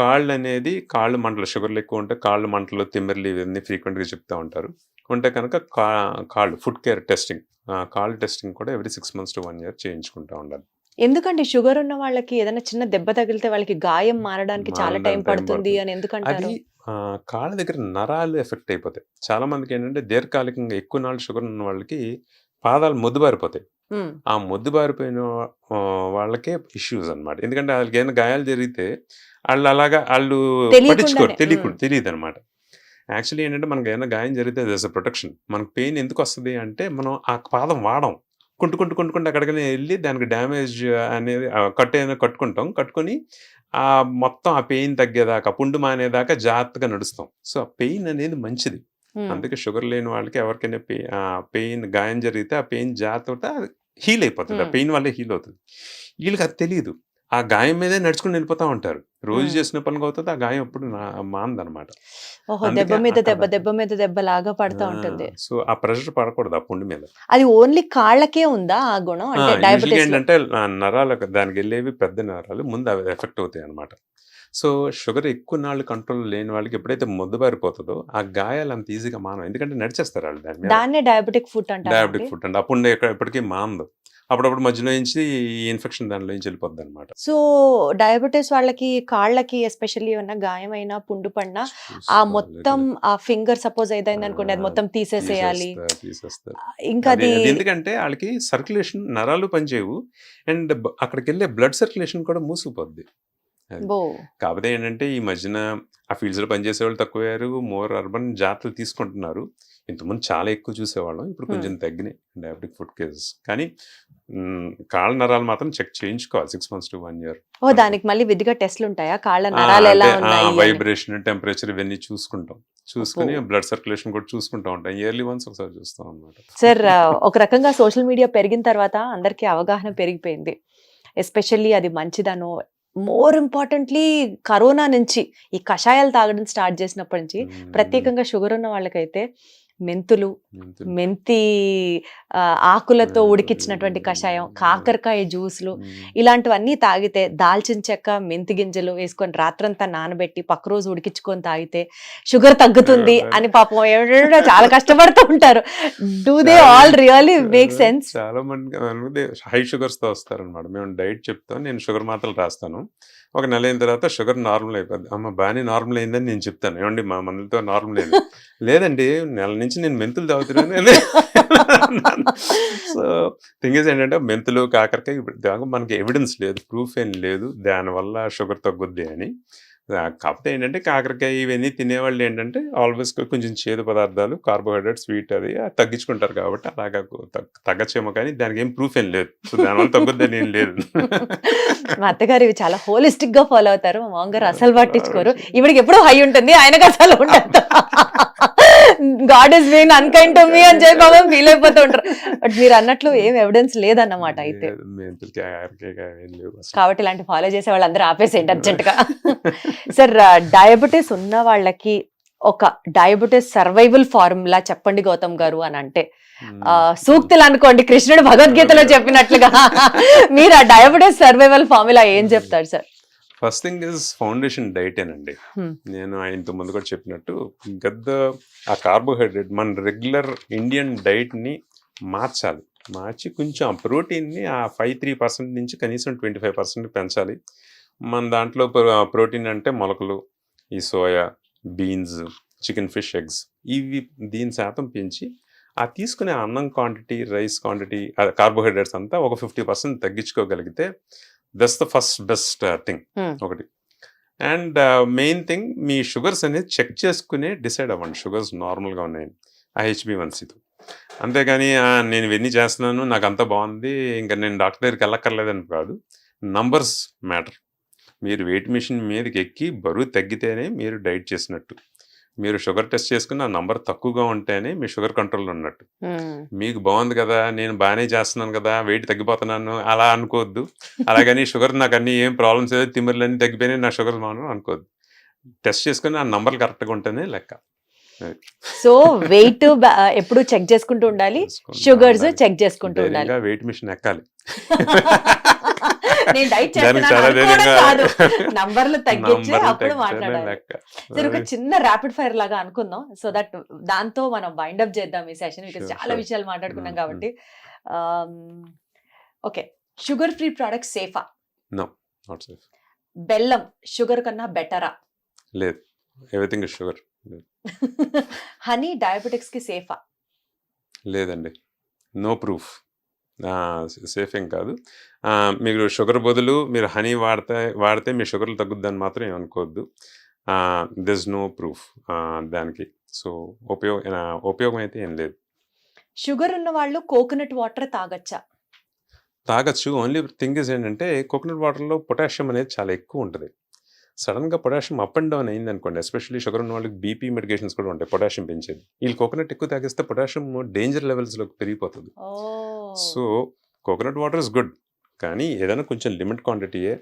కాళ్ళు అనేది కాళ్ళు మంటలు, షుగర్లు ఎక్కువ ఉంటే కాళ్ళు మంటలు, తిమ్మిర్లు, ఇవన్నీ ఫ్రీక్వెంట్గా చెప్తూ ఉంటారు. ఉంటే కనుక కాళ్ళు ఫుడ్ కేర్ టెస్టింగ్, కాళ్ళు టెస్టింగ్ కూడా ఎవ్రీ 6 months to 1 year చేయించుకుంటూ ఉండాలి. ఎందుకంటే షుగర్ ఉన్న వాళ్ళకి ఏదైనా చిన్న దెబ్బ తగిలితే వాళ్ళకి గాయం మారడానికి చాలా టైం పడుతుంది అని ఎందుకంటారు? అది కాళ్ళ దగ్గర నరాలు ఎఫెక్ట్ అయిపోతాయి. చాలా మందికి ఏంటంటే దీర్ఘకాలికంగా ఎక్కువ నాళ్ళు షుగర్ ఉన్న వాళ్ళకి పాదాలు మొద్దుబారిపోతాయి. ఆ మొద్దుబారిపోయిన వాళ్ళకే ఇష్యూస్ అనమాట. ఎందుకంటే వాళ్ళకి ఏమైనా గాయాలు జరిగితే వాళ్ళు అలాగా వాళ్ళు పట్టించుకోరు, తెలియదు అనమాట. యాక్చువల్లీ ఏంటంటే మనకి ఏమైనా గాయం జరిగితే దస్ అ ప్రొటెక్షన్. మనకు పెయిన్ ఎందుకు వస్తది అంటే మనం ఆ పాదం వాడం. కుంటుకుంటూ అక్కడికనే ఎళ్లి దానికి డ్యామేజ్ అనేది కట్ ఏదైనా కట్టుకుంటాం. కట్టుకొని మొత్తం ఆ పెయిన్ తగ్గేదాకా, పుండు మానేదాకా జాగ్రత్తగా నడుస్తాం. సో, ఆ పెయిన్ అనేది మంచిది. అందుకే షుగర్ లేని వాళ్ళకి ఎవరికైనా పెయిన్ గాయం జరిగితే ఆ పెయిన్ జాగ్రత్త హీల్ అయిపోతది. ఆ పెయిన్ వల్లే హీల్ అవుతది. వీళ్ళకి అది తెలీదు. ఆ గాయం మీదే నడుచుకొని వెళ్ళిపోతా ఉంటారు. రోజు చేసిన పనికి అవుతది. ఆ గాయం ఎప్పుడు మానదనమాట. ఓహో, అందుకే దెబ్బ మీద అక్కడ దెబ్బ, దెబ్బ మీద దెబ్బ లాగా పడతా ఉంటుంది. సో, ఆ ప్రెషర్ పడకూడదు ఆ పుండు మీద. అది ఓన్లీ కాళ్ళకే ఉందా ఆ గుణం? అంటే యూజువల్‌గా డయాబెటిస్ ఏంటంటే నరాలకు దానికెళ్ళేవి పెద్ద నరాలు ముందు అవి ఎఫెక్ట్ అవుతాయన్నమాట. సో, షుగర్ ఎక్కువ నాళ్ళు కంట్రోల్ లేని వాళ్ళకి ఎప్పుడైతే మొద్దుబారిపోతదో ఆ గాయాలు అంత ఈజీగా మానవు. ఎందుకంటే నడిచేస్తారు ఆళ్ళు దాని మీద. దాన్నే డయాబెటిక్ ఫుట్ అంటారా అండి? డయాబెటిక్ ఫుట్ అండి. ఆ పుండు ఎప్పటికీ మానదు. అప్పుడప్పుడు మధ్యలో నుంచి ఈ ఇన్ఫెక్షన్ దానిలో నుంచి వెళ్ళిపోద్దనమాట. సో, డయాబెటిస్ వాళ్ళకి కాళ్ళకి ఎస్పెషల్లీ ఏమన్నా గాయమైనా, పుండు పడినా ఆ మొత్తం ఆ ఫింగర్ సపోజ్ ఏదైంది అనుకోండి, అది మొత్తం తీసేసేయాలి. తీసేస్తారు. ఇంకా అది అది ఎందుకంటే ఆళ్ళకి సర్క్యులేషన్ నరాలు పనిచేయవు. అండ్ అక్కడికెళ్ళే బ్లడ్ సర్క్యులేషన్ కూడా మూసుకుపోద్ది. అది. బో కాకపోతే ఏంటంటే ఈ మధ్యన ఆ ఫీల్డ్స్‌లో పనిచేసేవాళ్ళు తక్కువయ్యారు. మోర్ అర్బన్ జాగ్రత్తలు తీసుకుంటున్నారు. ఇంతకుముందు చాలా ఎక్కువ చూసేవాళ్ళం. ఇప్పుడు కొంచెం తగ్గినాయి డయాబెటిక్ ఫుట్ కేసెస్. కానీ కాళ్ళ నరాలు మాత్రం చెక్ చేయించుకోవాలి 6 మంత్స్ టు 1 ఇయర్. ఓ దానికి మళ్ళీ విధిగా టెస్ట్లు ఉంటాయా? కాళ్ళ నరాలు ఎలా ఉన్నాయి అని? వైబ్రేషన్, టెంపరేచర్ ఇవన్నీ చూసుకుంటాం. చూసుకొని బ్లడ్ సర్క్యులేషన్ కూడా చూసుకుంటూ ఉంటాం. ఇయర్లీ వన్స్ ఒకసారి చూస్తాం అన్నమాట. సార్, ఒక రకంగా సోషల్ మీడియా పెరిగిన తర్వాత అందరికీ అవగాహన పెరిగిపోయింది. ఎస్పెషల్లీ అది మంచిదనో, మోర్ ఇంపార్టెంట్లీ కరోనా నుంచి ఈ కషాయాలు తాగడం స్టార్ట్ చేసినప్పటి నుంచి ప్రత్యేకంగా షుగర్ ఉన్న వాళ్ళకైతే మెంతులు, మెంతి ఆకులతో ఉడికించినటువంటి కషాయం, కాకరకాయ జ్యూస్లు ఇలాంటివన్నీ తాగితే, దాల్చిన చెక్క, మెంతి గింజలు వేసుకొని రాత్రంతా నానబెట్టి పక్క రోజు ఉడికించుకొని తాగితే షుగర్ తగ్గుతుంది అని పాపం ఎవరైనా చాలా కష్టపడుతూ ఉంటారు. Do they all really make sense? చాలా మంది హై షుగర్స్ తో వస్తారనమాట. మేము డైట్ చెప్తాం, నేను షుగర్ మాత్రలు రాస్తాను. ఒక నెల అయిన తర్వాత షుగర్ నార్మల్ అయిపోద్ది. అమ్మ బాగానే నార్మల్ అయిందని నేను చెప్తాను. ఏమండి మా మందులతో నార్మల్ అయింది. లేదండి నెల నుంచి నేను మెంతులు తాగుతున్నాను. సో థింగ్ ఈజ్ ఏంటంటే మెంతులు, కాకరకాయ ఇప్పుడు మనకి ఎవిడెన్స్ లేదు, ప్రూఫ్ ఏం లేదు దానివల్ల షుగర్ తగ్గుద్ది అని. కాకపోతే ఏంటంటే కాకరకాయ ఇవన్నీ తినేవాళ్ళు ఏంటంటే ఆల్వేస్ కొంచెం చేదు పదార్థాలు, కార్బోహైడ్రేట్, స్వీట్ అది తగ్గించుకుంటారు కాబట్టి అలాగా తగ్గచ్చేమో, కానీ దానికి ఏం ప్రూఫ్ ఏం లేదు. సో దానివల్ల తగ్గుద్దని ఏం లేదు. మా అత్తగారు ఇవి చాలా హోలిస్టిక్ గా ఫాలో అవుతారు. మా మామగారు అసలు పట్టించుకోరు. ఇవిడికి ఎప్పుడూ హై ఉంటుంది, ఆయనకు అసలు ఉండదు. God is being unkind to me అని చెప్పి పాపం ఫీల్ అయిపోతూ ఉంటారు. బట్ మీరు అన్నట్లు ఏం ఎవిడెన్స్ లేదన్నమాట అయితే. కాబట్టి ఇలాంటి ఫాలో చేసే వాళ్ళందరూ ఆపేసేయండి అర్జెంట్ గా. సార్, డయాబెటీస్ ఉన్న వాళ్ళకి ఒక డయాబెటీస్ సర్వైవల్ ఫార్ములా చెప్పండి గౌతమ్ గారు అని అంటే, సూక్తులు అనుకోండి, కృష్ణుడు భగవద్గీతలో చెప్పినట్లుగా మీరు ఆ డయాబెటీస్ సర్వైవల్ ఫార్ములా ఏం చెప్తారు sir? First thing is foundation డైటేనండి. నేను ఇంత ముందు కూడా చెప్పినట్టు ఆ కార్బోహైడ్రేట్ మన రెగ్యులర్ ఇండియన్ డైట్ని మార్చి కొంచెం ఆ ప్రోటీన్ని ఆ 5-3% నుంచి కనీసం 25% పెంచాలి. మన దాంట్లో ప్రోటీన్ అంటే మొలకలు, ఈ soya, beans, chicken, fish, eggs ఇవి దీని శాతం పెంచి ఆ తీసుకునే అన్నం క్వాంటిటీ, రైస్ క్వాంటిటీ, కార్బోహైడ్రేట్స్ అంతా ఒక 50% తగ్గించుకోగలిగితే that's the first best thing ఒకటి. అండ్ మెయిన్ థింగ్ మీ షుగర్స్ అనేది చెక్ చేసుకునే డిసైడ్ అవ్వండి షుగర్స్ నార్మల్గా ఉన్నాయని ఆ HbA1c. అంతేగాని నేను ఇవన్నీ చేస్తున్నాను, నాకు అంతా బాగుంది, ఇంకా నేను డాక్టర్ దగ్గరికి వెళ్ళక్కర్లేదని కాదు. Numbers matter. మీరు వెయిట్ మిషన్ మీదకి ఎక్కి బరువు తగ్గితేనే మీరు డైట్ చేసినట్టు. మీరు షుగర్ టెస్ట్ చేసుకుని ఆ నంబర్ తక్కువగా ఉంటేనే మీ షుగర్ కంట్రోల్లో ఉన్నట్టు. మీకు బాగుంది కదా, నేను బాగానే చేస్తున్నాను కదా, వెయిట్ తగ్గిపోతున్నాను అలా అనుకోవద్దు. అలాగని షుగర్ నాకు అన్ని ఏం ప్రాబ్లమ్స్ ఏదో తిమ్మిర్లన్నీ తగ్గిపోయినాయి, నా షుగర్ బాగున్నాను అనుకోవద్దు. టెస్ట్ చేసుకుని ఆ నంబర్ కరెక్ట్గా ఉంటేనే లెక్క. సో వెయిట్ ఎప్పుడు చెక్ చేసుకుంటూ ఉండాలి, షుగర్స్ చెక్ చేసుకుంటూ ఉండాలి. వెయిట్ మిషన్ ఎక్కాలి. నేను డైట్ చేస్తున్నాను నంబర్లు తగ్గించి అప్పుడు మాట్లాడాలి. సరే, ఒక చిన్న ర్యాపిడ్ ఫైర్ లాగా అనుకుందాం, సో దట్ దాంతో మనం వైండ్ అప్ చేద్దాం ఈ సెషన్. బికాస్ చాలా విషయాలు మాట్లాడుకున్నాం కాబట్టి. ఓకే, షుగర్ ఫ్రీ ప్రొడక్ట్స్ సేఫా? No, not safe. బెల్లం షుగర్ కన్నా బెటరా? లేదు, everything is sugar. Honey diabetics కి సేఫా? లేదండి, నో ప్రూఫ్. సేఫ్ ఏం కాదు. మీరు షుగర్ బదులు మీరు హనీ వాడితే మీ షుగర్లు తగ్గుద్దని మాత్రం ఏమనుకోవద్దు. దిస్ నో ప్రూఫ్ దానికి. సో ఉపయోగం అయితే ఏం లేదు. షుగర్ ఉన్న వాళ్ళు కోకోనట్ వాటర్ తాగొచ్చా? తాగొచ్చు. ఓన్లీ థింగ్ ఇస్ ఏంటంటే కోకోనట్ వాటర్‌లో పొటాషియం అనేది చాలా ఎక్కువ ఉంటది. సడెన్‌గా పొటాషియం అప్ అండ్ డౌన్ అయిందనుకోండి, ఎస్పెషల్లీ షుగర్ ఉన్న వాళ్ళకి బీపీ మెడికేషన్స్ కూడా ఉంటాయి పొటాషియం పెంచేది. వీళ్ళు కోకోనట్ ఎక్కువ తాగేస్తే పొటాషియం డేంజర్ లెవెల్స్‌లోకి పెరిగిపోతది. Oh! So coconut water is good. కానీ ఏదైనా కొంచెం లిమిట్ క్వాంటిటీయే.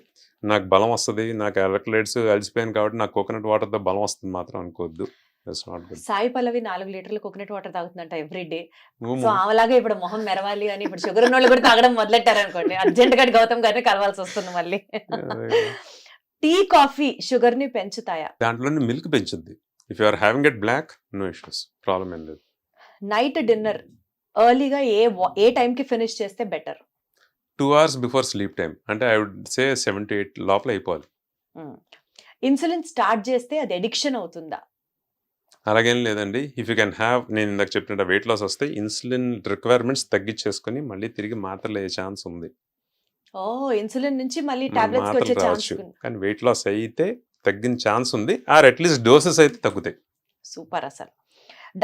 నాకు బలం వస్తది, నాకు ఎలక్ట్రోలైట్స్ అలసిపోయాను కాబట్టి నాకు కోకోనట్ వాటర్‌తో బలం వస్తుంది మాత్రం అనుకోవద్దు. That's not good. Sai Pallavi 4 లీటర్లు కోకోనట్ వాటర్ తాగుతుందంట ఎవ్రీ డే. సో నువ్వు ఆమెలాగా ఇప్పుడు మొహం మెరవాలి అని ఇప్పుడు షుగర్ ఉన్నోళ్ళు కూడా తాగడం మొదలెట్టారనుకోండి, అర్జెంట్‌గా గౌతమ్ గారిని కలవాల్సి వస్తుంది మళ్ళీ. టీ, కాఫీ షుగర్ ని పెంచుతాయా? దాంట్లోనే మిల్క్ పెంచుద్ది. If you are having it black, no issues. Problem ఏం లేదు. నైట్ డిన్నర్ ఎర్లీగా ఏ టైంకి ఫినిష్ చేస్తే better? 2 hours before sleep time. అంటే ఐ వుడ్ సే 7 to 8 లోపల అయిపోవాలి. ఇన్సులిన్ స్టార్ట్ చేస్తే అది అడిక్షన్ అవుతుందా? అలాగేం లేదండి. ఇఫ్ యూ కెన్ హ్యావ్, నేను ఇందాక చెప్పినట్టు వెయిట్ లాస్ వస్తే ఇన్సులిన్ రిక్వైర్మెంట్స్ తగ్గించేసుకొని మళ్ళీ తిరిగి మాత్రలు అయ్యే ఛాన్స్ ఉంది. ఓ, ఇన్సులిన్ నుంచి మళ్ళీ టాబ్లెట్స్ మాత్రలు వచ్చే ఛాన్స్. రావచ్చు. కానీ వెయిట్ లాస్ అయితే తగ్గిన ఛాన్స్ ఉంది. ఆర్ అట్లీస్ట్ డోసెస్ అయితే తగ్గుతాయి. సూపర్. అసలు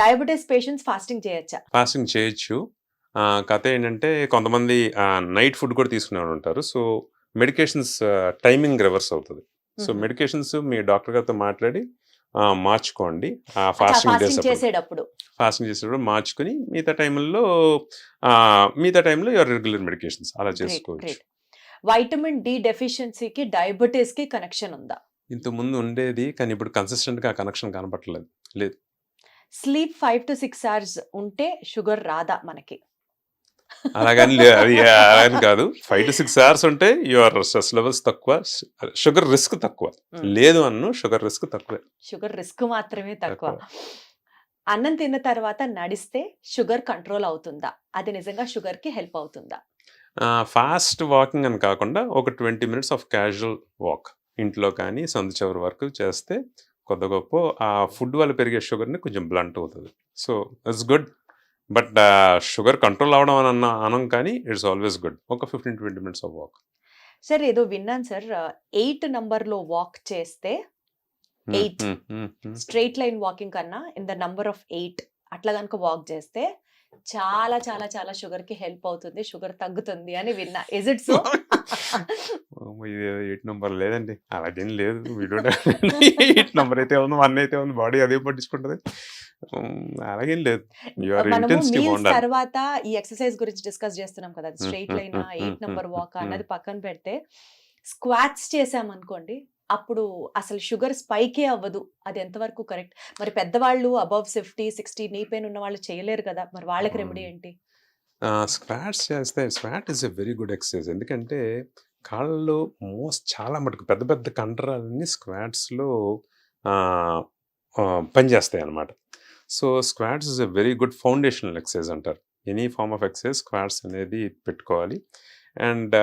డయాబెటీస్ పేషెంట్స్ ఫాస్టింగ్ చేయొచ్చా? ఫాస్టింగ్ చేయొచ్చు. కథ ఏంటంటే కొంతమంది నైట్ ఫుడ్ కూడా తీసుకునే ఉంటారు. సో మెడికేషన్స్ టైమింగ్ రివర్స్ అవుతుంది. సో మెడికేషన్స్ మీ డాక్టర్ గారితో మాట్లాడి మార్చుకోండి. ఫాస్టింగ్ డేస్ చేసేటప్పుడు మార్చుకుని మిగతా టైంలో యువర్ రెగ్యులర్ మెడికేషన్స్ అలా చేసుకోవచ్చు. వైటమిన్ డి డెఫిషియన్సీకి డయాబెటీస్ కి కనెక్షన్ ఉందా? ఇంత ముందు ఉండేది, కానీ ఇప్పుడు కన్సిస్టెంట్ గా కనెక్షన్ కనపడలేదు. లేదు. స్లీప్ 5 to 6 hours ఉంటే షుగర్ రాదా మనకి? అలాగని అది అలాగని కాదు. 5 to 6 hours ఉంటే యువర్ స్ట్రెస్ లెవెల్స్ తక్కువ, షుగర్ రిస్క్ తక్కువ. లేదు అన్ను, షుగర్ రిస్క్ తక్కువే. షుగర్ రిస్క్ మాత్రమే తక్కువ. అన్నం తిన్న తర్వాత నడిస్తే షుగర్ కంట్రోల్ అవుతుందా? అది నిజంగా షుగర్ కి హెల్ప్ అవుతుందా? ఫాస్ట్ వాకింగ్ అని కాకుండా ఒక 20 minutes ఆఫ్ క్యాజువల్ వాక్ ఇంట్లో కానీ సందు చివరి వరకు చేస్తే కొద్ది గొప్ప ఆ ఫుడ్ వల్ల పెరిగే షుగర్ని కొంచెం బ్లంట్ అవుతుంది. So it's good. But sugar control అవడం అని అనం కానీ ఇట్స్ ఆల్వేస్ గుడ్. ఒక 15-20 minutes ఆఫ్ వాక్. సార్ ఏదో విన్నాను సార్, 8 నంబర్లో వాక్ చేస్తే 8 స్ట్రైట్ లైన్ వాకింగ్ కన్నా ఇన్ ద నంబర్ ఆఫ్ 8 అట్లా కనుక వాక్ చేస్తే చాలా చాలా చాలా షుగర్ కి హెల్ప్ అవుతుంది, షుగర్ తగ్గుతుంది అని విన్నా. Is it so? 8 నెంబర్ లేదండి, అలాగేం లేదు. 8 నెంబర్ అయితే ఉంది, 1 అయితే ఉంది, బాడీ అదే పట్టించుకుంటది. అలాగేం లేదు. మనము మీల్స్ తర్వాత ఈ ఎక్సర్సైజ్ గురించి డిస్కస్ చేస్తున్నాం కదా, స్ట్రైట్ లైన్ 8 నంబర్ వాక్ అన్నది పక్కన పెడితే స్క్వాట్స్ చేసామనుకోండి, అప్పుడు అసలు షుగర్ స్పైకే అవ్వదు. అది ఎంతవరకు కరెక్ట్? మరి పెద్దవాళ్ళు అబవ్ 50-60 నీ పెయిన్ ఉన్న వాళ్ళు చేయలేరు కదా, మరి వాళ్ళకి రెమెడీ ఏంటి? స్క్వాట్స్ చేస్తే squat is a very good exercise. ఎందుకంటే కాళ్ళలో చాలా మటుకు పెద్ద పెద్ద కండరాలన్నీ స్క్వాట్స్లో పనిచేస్తాయి అన్నమాట. So squats is a very good foundational exercise అంటారు. Any form of exercise squats అనేది పెట్టుకోవాలి. అండ్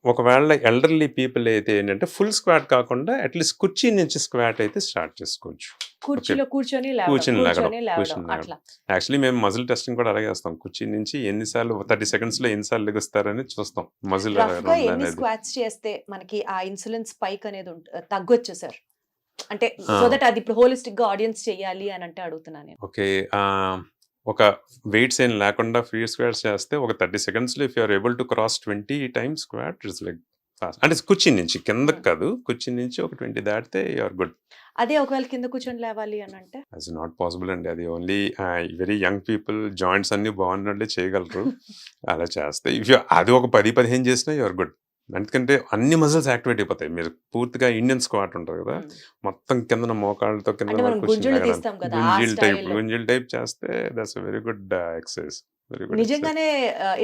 ఒకవేళ ఎల్డర్లీ పీపుల్ అయితే ఏంటంటే ఫుల్ స్క్వాట్ కాకుండా అట్లీస్ట్ కుర్చీ నుంచి స్క్వాట్ అయితే స్టార్ట్ చేసుకోవచ్చు. కూర్చీలో కూర్చొని లేగడం. యాక్చువల్లీ మేము మజిల్ టెస్టింగ్ కూడా అలాగే చేస్తాం. కుర్చీ నుంచి ఎన్నిసార్లు 30 seconds లో ఎన్నిసార్లు లెగుస్తారని చూస్తాం. మజిల్ ఎన్ని స్క్వాట్స్ చేస్తే మనకి ఆ ఇన్సులిన్ స్పైక్ అనేది తగ్గొచ్చు సార్? అంటే సో దట్ అది ఇప్పుడు హోలిస్టిక్ గా ఆడియన్స్ చేయాలి అని అంటే అడుగుతున్నాను నేను. ఓకే, ఒక వెయిట్స్ ఏం లేకుండా ఫ్రీ స్క్వాట్స్ చేస్తే ఒక 30 seconds లో if you are able to cross 20 times squat it's like fast. అంటే కుర్చీ నుంచి కిందకి కాదు, కుర్చీ నుంచి ఒక 20 దాటితే యు ఆర్ గుడ్. అదే ఒకవేళ కింద కూర్చొని లేవాలి అని అంటే అది నాట్ పాసిబుల్ అండి. అది only very young people, joints అన్ని బాగున్నట్లే చేయగలరు. అలా చేస్తే ఇఫ్ యు అది ఒక 10-15 చేసినా యు ఆర్ గుడ్. ఎందుకంటే అన్ని మజిల్స్ యాక్టివేట్ అయిపోతాయి. మీరు పూర్తిగా ఇండియన్ స్క్వాట్ ఉంటుంది కదా, మొత్తం కింద మోకాళ్ళతో కింద గుంజిల్ టైప్ చేస్తే దట్స్ వెరీ గుడ్ ఎక్సర్సైజ్. నిజంగానే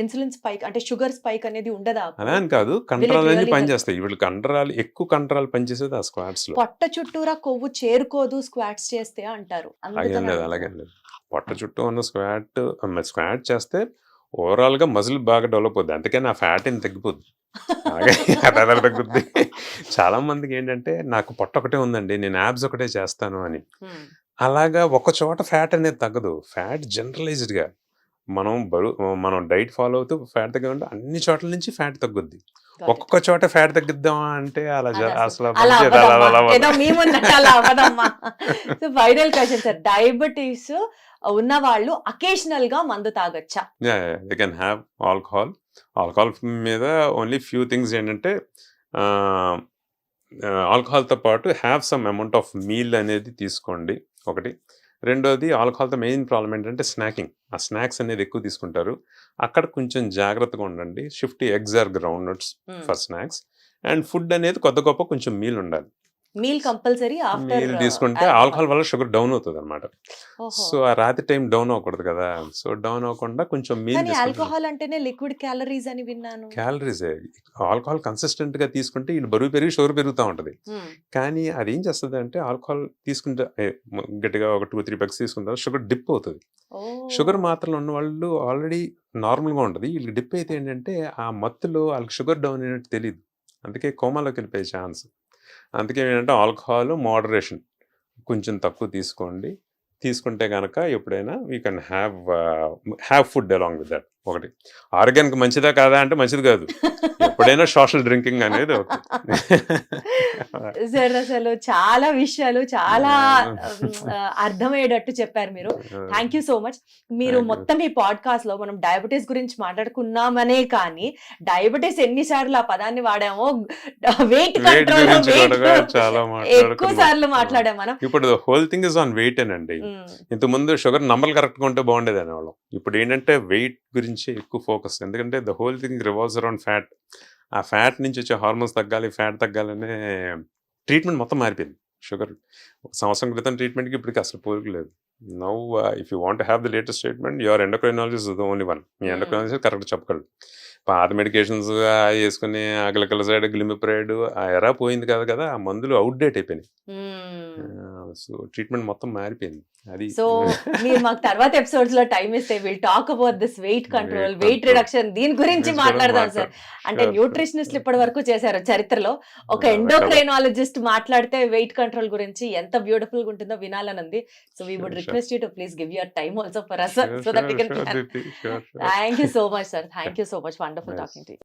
ఇన్సులిన్ స్పైక్ అంటే షుగర్ స్పైక్ అనేది ఉండదా? అలా అని కాదు, కండరాలు అన్ని పనిచేస్తాయి. వీళ్ళు కండరాలు ఎక్కువ కండరాలు పనిచేసేది ఆ స్క్వాట్స్ లో. పొట్ట చుట్టూరా కొవ్వు చేరుకోదు స్క్వాట్స్ చేస్తే అంటారు. అలాగేం లేదు. పొట్ట చుట్టూ ఉన్న స్క్వాట్ చేస్తే ఓవరాల్ గా మజిల్ బాగా డెవలప్ అవుద్ది. అందుకని ఆ ఫ్యాట్ ఏం తగ్గిపోద్ది, అలాగే తగ్గుద్ది. చాలా మందికి ఏంటంటే నాకు పొట్ట ఒకటే ఉందండి, నేను యాబ్స్ ఒకటే చేస్తాను అని. అలాగా ఒక చోట ఫ్యాట్ అనేది తగ్గదు. ఫ్యాట్ జనరలైజ్డ్ గా మనం డైట్ ఫాలో అవుతూ ఫ్యాట్ తగ్గామంటే అన్ని చోట్ల నుంచి ఫ్యాట్ తగ్గుద్ది. Got it. ఒక్కొక్క చోట ఫ్యాట్ తగ్గిద్దామా అంటే అలా అది అసలు అలా పనిచేయదు. అలా అవ్వదమ్మా. అలా అవ్వదు. ఏదో మేమున్నట్టు అలా అవ్వదమ్మా. So final question sir, diabetes ఉన్న వాళ్ళు అకేషనల్ గా మందు తాగొచ్చా? దే కెన్ హ్యావ్ ఆల్కహాల్ మీద ఓన్లీ ఫ్యూ థింగ్స్ ఏంటంటే ఆల్కహాల్తో పాటు have some amount of meal అనేది తీసుకోండి ఒకటి. రెండోది ఆల్కహాల్తో మెయిన్ ప్రాబ్లం ఏంటంటే స్నాకింగ్. ఆ స్నాక్స్ అనేది ఎక్కువ తీసుకుంటారు. అక్కడ కొంచెం జాగ్రత్తగా ఉండండి. 50 eggs or groundnuts for snacks. And food అనేది కొద్ది గొప్ప కొంచెం మీల్ ఉండాలి. మీల్ కంపల్సరీ ఆఫ్టర్ మీల్ తీసుకుంటే ఆల్కహాల్ వల్ల షుగర్ డౌన్ అవుతుంది అనమాట. సో ఆ రాత్రి టైం డౌన్ అవ్వకూడదు కదా. సో డౌన్ అవ్వకుండా కొంచెం మీల్ కానీ తీసుకుంటే ఆల్కహాల్ అంటేనే లిక్విడ్ క్యాలరీస్ అని విన్నాను. క్యాలరీస్ ఆల్కహాల్ కన్సిస్టెంట్ గా తీసుకుంటే ఇది బరువు పెరిగి షుగర్ పెరుగుతూ ఉంటది. కానీ అది ఏం చేస్తుంది అంటే ఆల్కహాల్ తీసుకుంటే గట్టిగా ఒక 2-3 పెగ్స్ తీసుకుంటారు, షుగర్ డిప్ అవుతుంది. షుగర్ మాత్రలు ఉన్న వాళ్ళు ఆల్రెడీ నార్మల్ గా ఉంటుంది. వీళ్ళకి డిప్ అయితే ఏంటంటే ఆ మత్తులో వాళ్ళకి షుగర్ డౌన్ అయినట్టు తెలియదు. అందుకే కోమాలోకి వెళ్ళిపోయే ఛాన్స్. అందుకే ఏంటంటే ఆల్కహాల్ మోడరేషన్ కొంచెం తక్కువ తీసుకోండి. తీసుకుంటే కనుక ఎప్పుడైనా you can have food along with that. ఒకటి ఆరోగ్యానికి మంచిదా కాదా అంటే మంచిది కాదు. ఎప్పుడైనా సోషల్ డ్రింకింగ్ అనేది ఓకే. సార్ అసలు చాలా విషయాలు చాలా అర్థమయ్యేటట్టు చెప్పారు మీరు. Thank you so much. మీరు Thank you. మొత్తం ఈ పాడ్కాస్ట్ లో మనం డయాబెటీస్ గురించి మాట్లాడుకున్నామనే కానీ డయాబెటీస్ ఎన్నిసార్లు ఆ పదాన్ని వాడామో, వెయిట్ వెయిట్ కంట్రోల్ గురించి కూడా చాలా ఎక్కువ సార్లు మాట్లాడాం మనం. ఇప్పుడు the whole thing is on weight అండి. ఇంత ముందు షుగర్ నంబర్లు కరెక్ట్గా ఉంటే బాగుండేది అనేవాళ్ళం. ఇప్పుడు ఏంటంటే వెయిట్ గురించి ఎక్కువ ఫోకస్. ఎందుకంటే the whole thing revolves around fat. ఆ ఫ్యాట్ నుంచి వచ్చే హార్మోన్స్ తగ్గాలి, ఫ్యాట్ తగ్గాలనే ట్రీట్మెంట్ మొత్తం మారిపోయింది. షుగర్ సంవత్సరం క్రితం ట్రీట్మెంట్కి ఇప్పటికి అసలు పోలికలేదు. Now if you want have the latest treatment your endocrinologist the only one. మీ ఎండోక్రైనాలజిస్ట్ కరెక్ట్ చెప్పగలడు. పాత మెడికేషన్స్ వేసుకుని అగ్లకలసైడ్, గ్లిమిప్రైడ్ ఆ ఎరా పోయింది కదా. ఆ మందులు అవుట్డేట్ అయిపోయినాయి. సో ట్రీట్మెంట్ మొత్తం మారిపోయింది. అది సో మీరు మాకు తర్వాత ఎపిసోడ్స్ లో టైం ఇస్తే will talk about this weight control, Weight weight control. Reduction, దీని గురించి మాట్లాడదాం సార్. అంటే Sure, న్యూట్రిషనిస్ట్ ఇప్పటి వరకు చేశారు చరిత్రలో. ఒక Yeah, ఎండోక్రైనాలజిస్ట్ మాట్లాడితే వెయిట్ కంట్రోల్ గురించి ఎంత బ్యూటిఫుల్ గా ఉంటుందో వినాలని ఉంది. So we would Sure, request you to please give your time also for us Sure, so that we can sure, plan. Deepti, sure. Thank you so much sir. Thank you so much. Wonderful Nice. Talking to you.